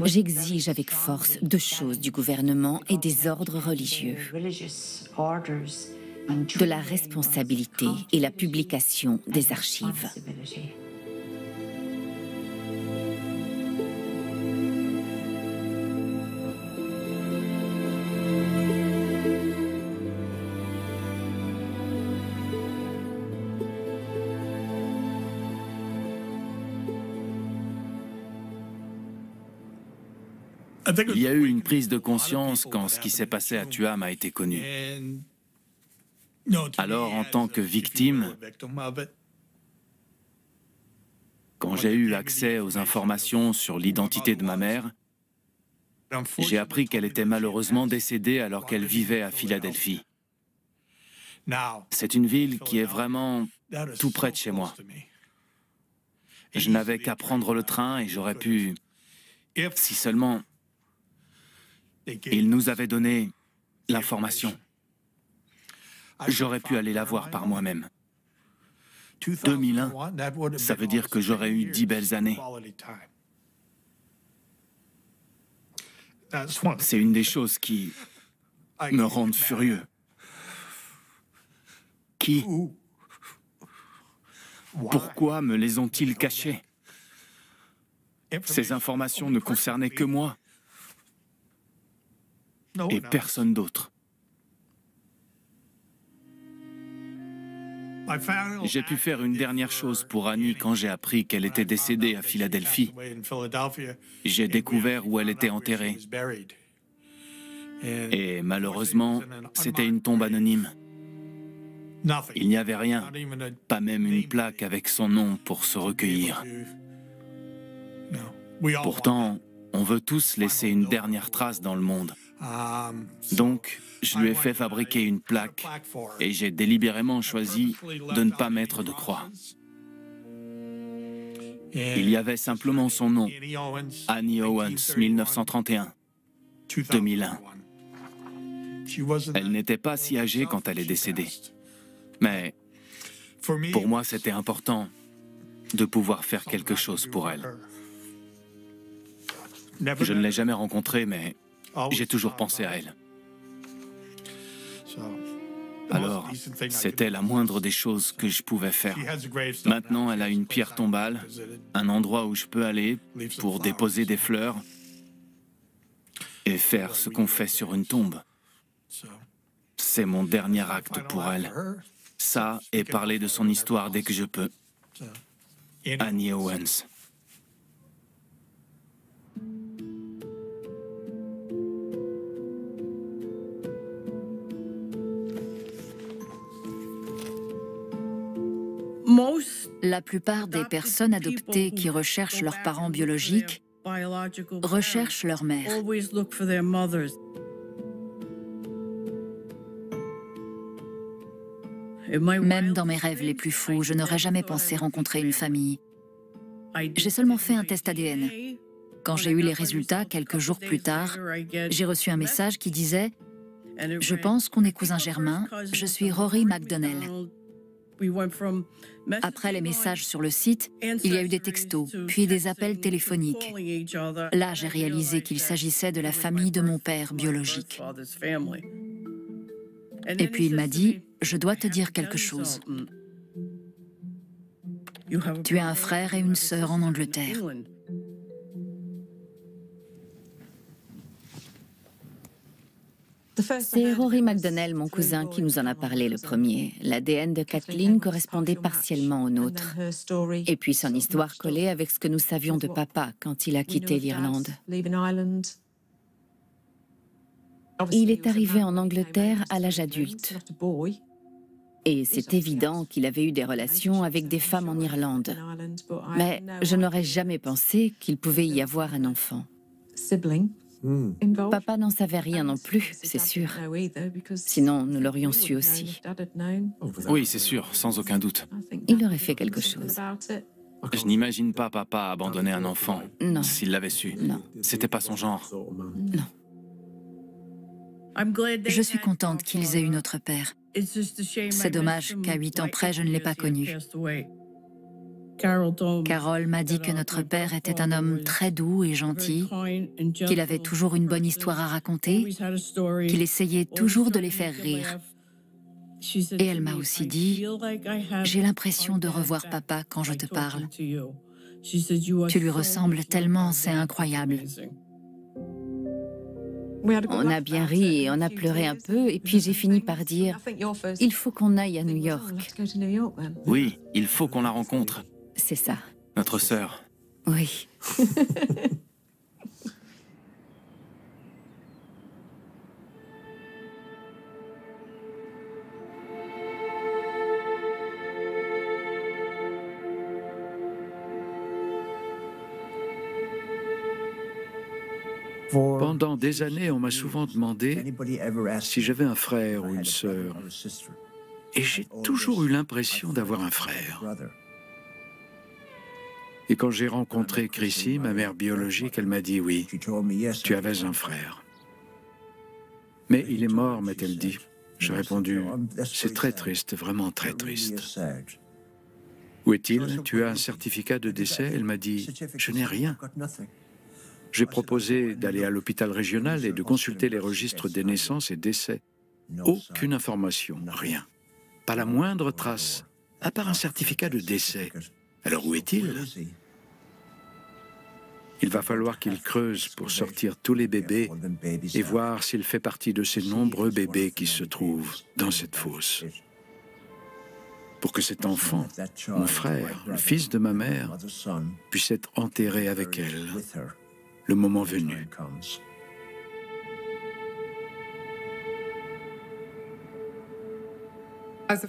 J'exige avec force 2 choses du gouvernement et des ordres religieux. De la responsabilité et la publication des archives. Il y a eu une prise de conscience quand ce qui s'est passé à Tuam a été connu. Alors, en tant que victime, quand j'ai eu accès aux informations sur l'identité de ma mère, j'ai appris qu'elle était malheureusement décédée alors qu'elle vivait à Philadelphie. C'est une ville qui est vraiment tout près de chez moi. Je n'avais qu'à prendre le train et j'aurais pu, si seulement ils nous avaient donné l'information, j'aurais pu aller la voir par moi-même. 2001, ça veut dire que j'aurais eu 10 belles années. C'est une des choses qui me rendent furieux. Qui? Pourquoi me les ont-ils cachées? Ces informations ne concernaient que moi et personne d'autre. J'ai pu faire une dernière chose pour Annie quand j'ai appris qu'elle était décédée à Philadelphie. J'ai découvert où elle était enterrée. Et malheureusement, c'était une tombe anonyme. Il n'y avait rien, pas même une plaque avec son nom pour se recueillir. Pourtant, on veut tous laisser une dernière trace dans le monde. Donc, je lui ai fait fabriquer une plaque et j'ai délibérément choisi de ne pas mettre de croix. Il y avait simplement son nom, Annie Owens, 1931-2001. Elle n'était pas si âgée quand elle est décédée. Mais pour moi, c'était important de pouvoir faire quelque chose pour elle. Je ne l'ai jamais rencontrée, mais j'ai toujours pensé à elle. Alors, c'était la moindre des choses que je pouvais faire. Maintenant, elle a une pierre tombale, un endroit où je peux aller pour déposer des fleurs et faire ce qu'on fait sur une tombe. C'est mon dernier acte pour elle. Ça, et parler de son histoire dès que je peux. Annie Owens. La plupart des personnes adoptées qui recherchent leurs parents biologiques recherchent leur mère. Même dans mes rêves les plus fous, je n'aurais jamais pensé rencontrer une famille. J'ai seulement fait un test ADN. Quand j'ai eu les résultats, quelques jours plus tard, j'ai reçu un message qui disait « Je pense qu'on est cousins germains, je suis Rory McDonnell ». Après les messages sur le site, il y a eu des textos, puis des appels téléphoniques. Là, j'ai réalisé qu'il s'agissait de la famille de mon père biologique. Et puis il m'a dit, je dois te dire quelque chose. Tu as un frère et une sœur en Angleterre. C'est Rory McDonnell, mon cousin, qui nous en a parlé le premier. L'ADN de Kathleen correspondait partiellement au nôtre. Et puis son histoire collait avec ce que nous savions de papa quand il a quitté l'Irlande. Il est arrivé en Angleterre à l'âge adulte. Et c'est évident qu'il avait eu des relations avec des femmes en Irlande. Mais je n'aurais jamais pensé qu'il pouvait y avoir un enfant. Papa n'en savait rien non plus, c'est sûr. Sinon, nous l'aurions su aussi. Oui, c'est sûr, sans aucun doute. Il aurait fait quelque chose. Je n'imagine pas papa abandonner un enfant, s'il l'avait su. Non. C'était pas son genre. Non. Je suis contente qu'ils aient eu notre père. C'est dommage qu'à 8 ans près, je ne l'ai pas connu. Carole m'a dit que notre père était un homme très doux et gentil, qu'il avait toujours une bonne histoire à raconter, qu'il essayait toujours de les faire rire. Et elle m'a aussi dit, j'ai l'impression de revoir papa quand je te parle. Tu lui ressembles tellement, c'est incroyable. On a bien ri et on a pleuré un peu, et puis j'ai fini par dire, il faut qu'on aille à New York. Oui, il faut qu'on la rencontre. C'est ça. Notre sœur. Oui. Pendant des années, on m'a souvent demandé si j'avais un frère ou une sœur. Et j'ai toujours eu l'impression d'avoir un frère. Et quand j'ai rencontré Chrissy, ma mère biologique, elle m'a dit oui, tu avais un frère. Mais il est mort, m'a-t-elle dit. J'ai répondu, c'est très triste, vraiment très triste. Où est-il? Tu as un certificat de décès? Elle m'a dit, je n'ai rien. J'ai proposé d'aller à l'hôpital régional et de consulter les registres des naissances et décès. Aucune information, rien. Pas la moindre trace, à part un certificat de décès. Alors où est-il? Il va falloir qu'il creuse pour sortir tous les bébés et voir s'il fait partie de ces nombreux bébés qui se trouvent dans cette fosse. pour que cet enfant, mon frère, le fils de ma mère, puisse être enterré avec elle, le moment venu.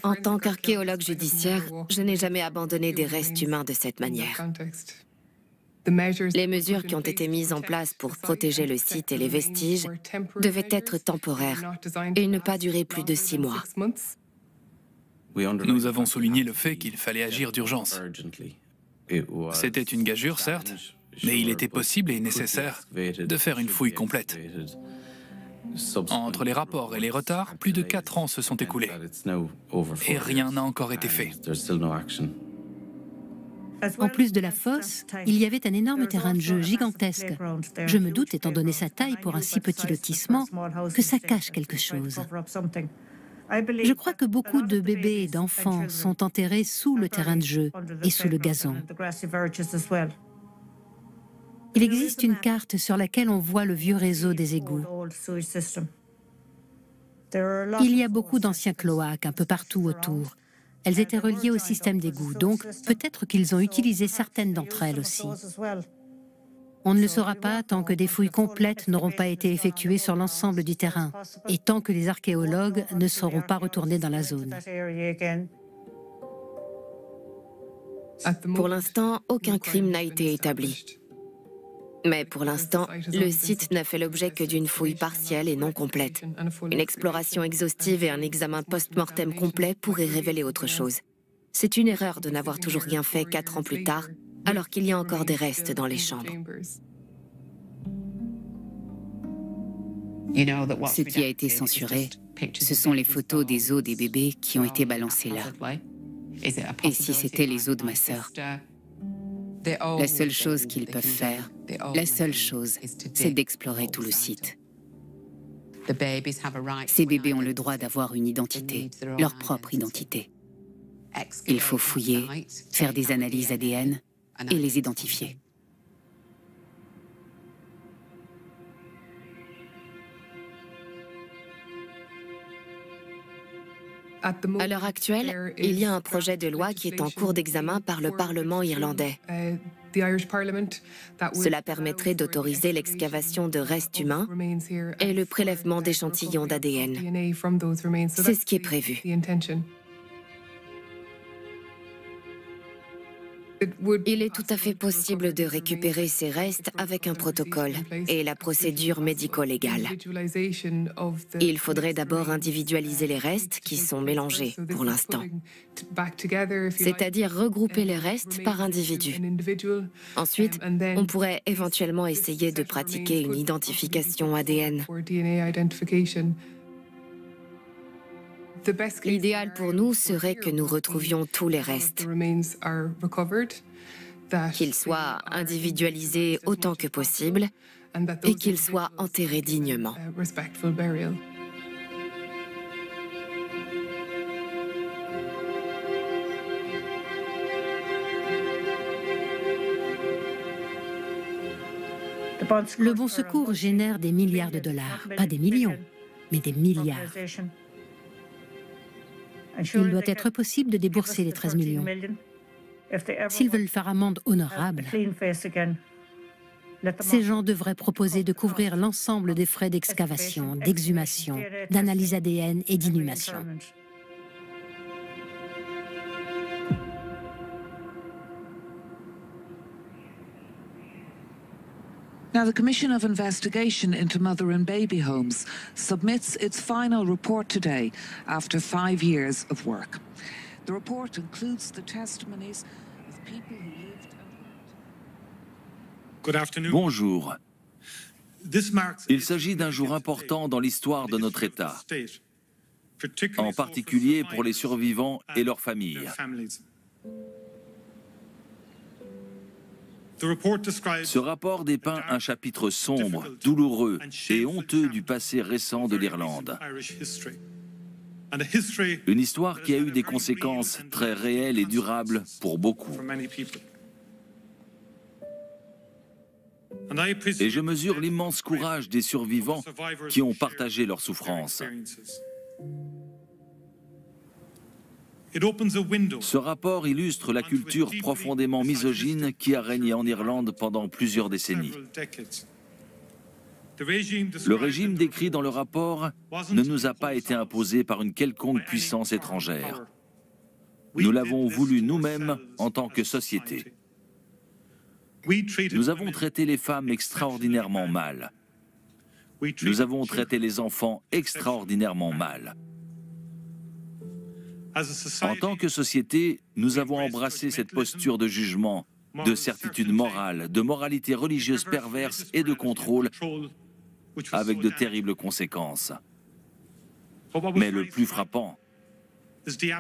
En tant qu'archéologue judiciaire, je n'ai jamais abandonné des restes humains de cette manière. Les mesures qui ont été mises en place pour protéger le site et les vestiges devaient être temporaires et ne pas durer plus de 6 mois. Nous avons souligné le fait qu'il fallait agir d'urgence. C'était une gageure, certes, mais il était possible et nécessaire de faire une fouille complète. Entre les rapports et les retards, plus de 4 ans se sont écoulés. Et rien n'a encore été fait. En plus de la fosse, il y avait un énorme terrain de jeu gigantesque. Je me doute, étant donné sa taille pour un si petit lotissement, que ça cache quelque chose. Je crois que beaucoup de bébés et d'enfants sont enterrés sous le terrain de jeu et sous le gazon. Il existe une carte sur laquelle on voit le vieux réseau des égouts. Il y a beaucoup d'anciens cloaques un peu partout autour. Elles étaient reliées au système d'égouts, donc peut-être qu'ils ont utilisé certaines d'entre elles aussi. On ne le saura pas tant que des fouilles complètes n'auront pas été effectuées sur l'ensemble du terrain et tant que les archéologues ne seront pas retournés dans la zone. Pour l'instant, aucun crime n'a été établi. Mais pour l'instant, le site n'a fait l'objet que d'une fouille partielle et non complète. Une exploration exhaustive et un examen post-mortem complet pourraient révéler autre chose. C'est une erreur de n'avoir toujours rien fait 4 ans plus tard, alors qu'il y a encore des restes dans les chambres. Ce qui a été censuré, ce sont les photos des os des bébés qui ont été balancés là. Et si c'était les os de ma sœur? La seule chose qu'ils peuvent faire, la seule chose, c'est d'explorer tout le site. Ces bébés ont le droit d'avoir une identité, leur propre identité. Il faut fouiller, faire des analyses ADN et les identifier. À l'heure actuelle, il y a un projet de loi qui est en cours d'examen par le Parlement irlandais. Cela permettrait d'autoriser l'excavation de restes humains et le prélèvement d'échantillons d'ADN. C'est ce qui est prévu. Il est tout à fait possible de récupérer ces restes avec un protocole et la procédure médico-légale. Il faudrait d'abord individualiser les restes qui sont mélangés pour l'instant, c'est-à-dire regrouper les restes par individu. Ensuite, on pourrait éventuellement essayer de pratiquer une identification ADN. L'idéal pour nous serait que nous retrouvions tous les restes, qu'ils soient individualisés autant que possible et qu'ils soient enterrés dignement. Le Bon Secours génère des milliards de dollars, pas des millions, mais des milliards. Il doit être possible de débourser les 13 millions. S'ils veulent faire amende honorable, ces gens devraient proposer de couvrir l'ensemble des frais d'excavation, d'exhumation, d'analyse ADN et d'inhumation. Now, the Commission of Investigation into Mother and Baby Homes submits its final report today after 5 years of work. The report includes the testimonies of people who lived and worked. Good afternoon. Bonjour. Il s'agit d'un jour important dans l'histoire de notre État, en particulier pour les survivants et leurs familles. Ce rapport dépeint un chapitre sombre, douloureux et honteux du passé récent de l'Irlande. Une histoire qui a eu des conséquences très réelles et durables pour beaucoup. Et je mesure l'immense courage des survivants qui ont partagé leurs souffrances. Ce rapport illustre la culture profondément misogyne qui a régné en Irlande pendant plusieurs décennies. Le régime décrit dans le rapport ne nous a pas été imposé par une quelconque puissance étrangère. Nous l'avons voulu nous-mêmes en tant que société. Nous avons traité les femmes extraordinairement mal. Nous avons traité les enfants extraordinairement mal. En tant que société, nous avons embrassé cette posture de jugement, de certitude morale, de moralité religieuse perverse et de contrôle, avec de terribles conséquences. Mais le plus frappant,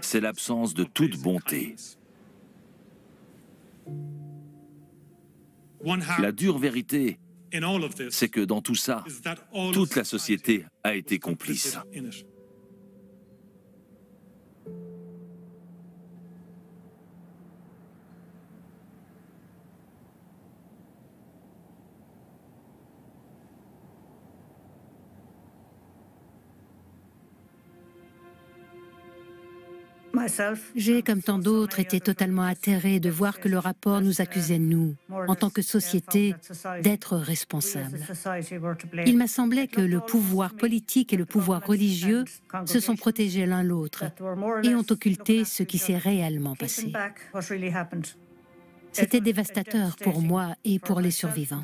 c'est l'absence de toute bonté. La dure vérité, c'est que dans tout ça, toute la société a été complice. J'ai, comme tant d'autres, été totalement atterrée de voir que le rapport nous accusait, nous, en tant que société, d'être responsables. Il m'a semblé que le pouvoir politique et le pouvoir religieux se sont protégés l'un l'autre et ont occulté ce qui s'est réellement passé. C'était dévastateur pour moi et pour les survivants.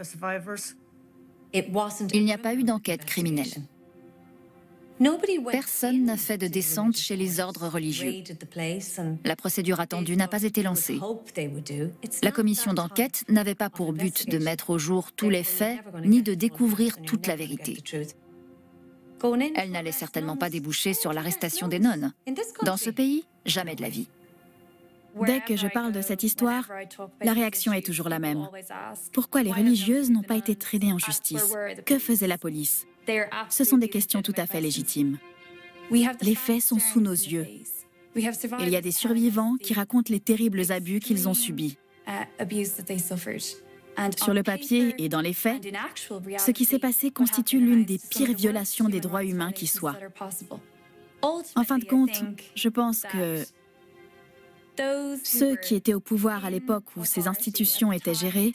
Il n'y a pas eu d'enquête criminelle. Personne n'a fait de descente chez les ordres religieux. La procédure attendue n'a pas été lancée. La commission d'enquête n'avait pas pour but de mettre au jour tous les faits, ni de découvrir toute la vérité. Elle n'allait certainement pas déboucher sur l'arrestation des nonnes. Dans ce pays, jamais de la vie. Dès que je parle de cette histoire, la réaction est toujours la même. Pourquoi les religieuses n'ont pas été traînées en justice? Que faisait la police? Ce sont des questions tout à fait légitimes. Les faits sont sous nos yeux. Il y a des survivants qui racontent les terribles abus qu'ils ont subis. Sur le papier et dans les faits, ce qui s'est passé constitue l'une des pires violations des droits humains qui soient. En fin de compte, je pense que ceux qui étaient au pouvoir à l'époque où ces institutions étaient gérées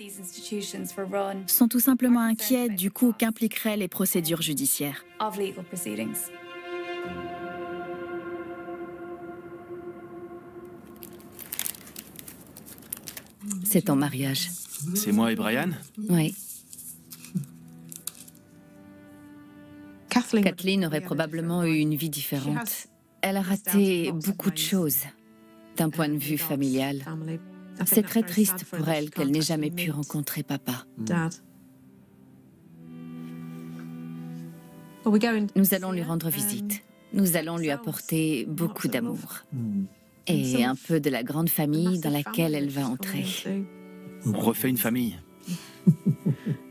sont tout simplement inquiets du coût qu'impliqueraient les procédures judiciaires. C'est ton mariage. C'est moi et Brian? Oui. Kathleen aurait probablement eu une vie différente. Elle a raté beaucoup de choses. D'un point de vue familial, c'est très triste pour elle qu'elle n'ait jamais pu rencontrer papa. Nous allons lui rendre visite. Nous allons lui apporter beaucoup d'amour. Et un peu de la grande famille dans laquelle elle va entrer. On refait une famille.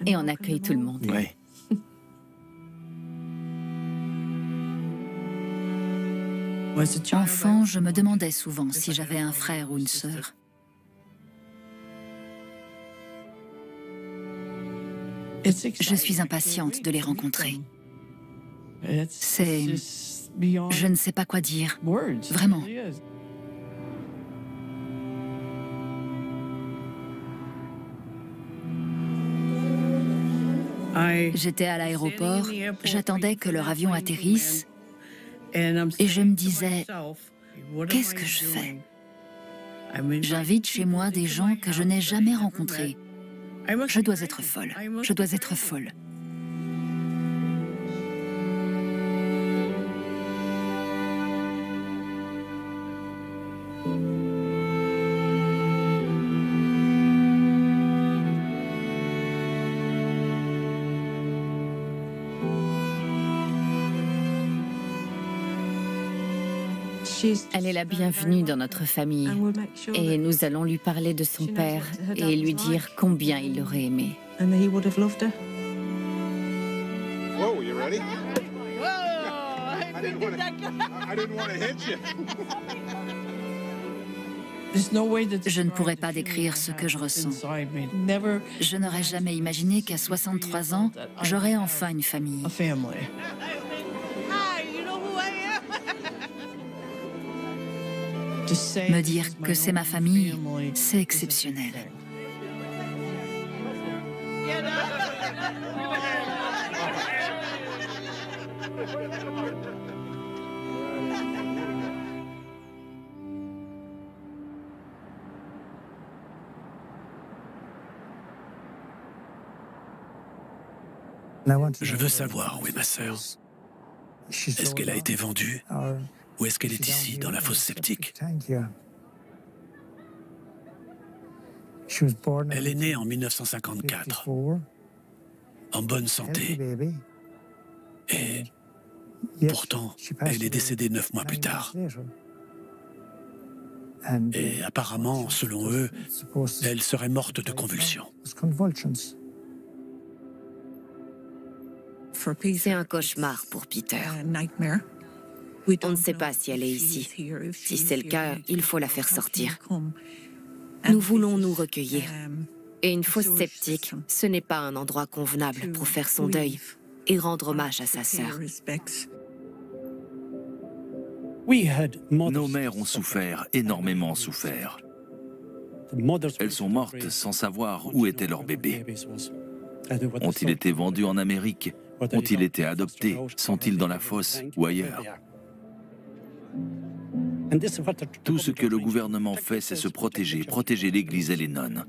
Et on accueille tout le monde. Oui. Enfant, je me demandais souvent si j'avais un frère ou une sœur. Je suis impatiente de les rencontrer. C'est... Je ne sais pas quoi dire. Vraiment. J'étais à l'aéroport, j'attendais que leur avion atterrisse. Et je me disais, qu'est-ce que je fais? J'invite chez moi des gens que je n'ai jamais rencontrés. Je dois être folle. Je dois être folle. Elle est la bienvenue dans notre famille et nous allons lui parler de son père et lui dire combien il l'aurait aimé. Whoa, you ready? I didn't want to hit you. Je ne pourrais pas décrire ce que je ressens. Je n'aurais jamais imaginé qu'à 63 ans, j'aurais enfin une famille. Me dire que c'est ma famille, c'est exceptionnel. Je veux savoir où est ma sœur. Est-ce qu'elle a été vendue ou est-ce qu'elle est ici, dans la fosse septique? Elle est née en 1954, en bonne santé. Et pourtant, elle est décédée 9 mois plus tard. Et apparemment, selon eux, elle serait morte de convulsions. C'est un cauchemar pour Peter. On ne sait pas si elle est ici. Si c'est le cas, il faut la faire sortir. Nous voulons nous recueillir. Et une fosse septique, ce n'est pas un endroit convenable pour faire son deuil et rendre hommage à sa sœur. Nos mères ont souffert, énormément souffert. Elles sont mortes sans savoir où était leur bébé. Ont-ils été vendus en Amérique? Ont-ils été adoptés? Sont-ils dans la fosse ou ailleurs? Tout ce que le gouvernement fait, c'est se protéger, protéger l'Église et les nonnes.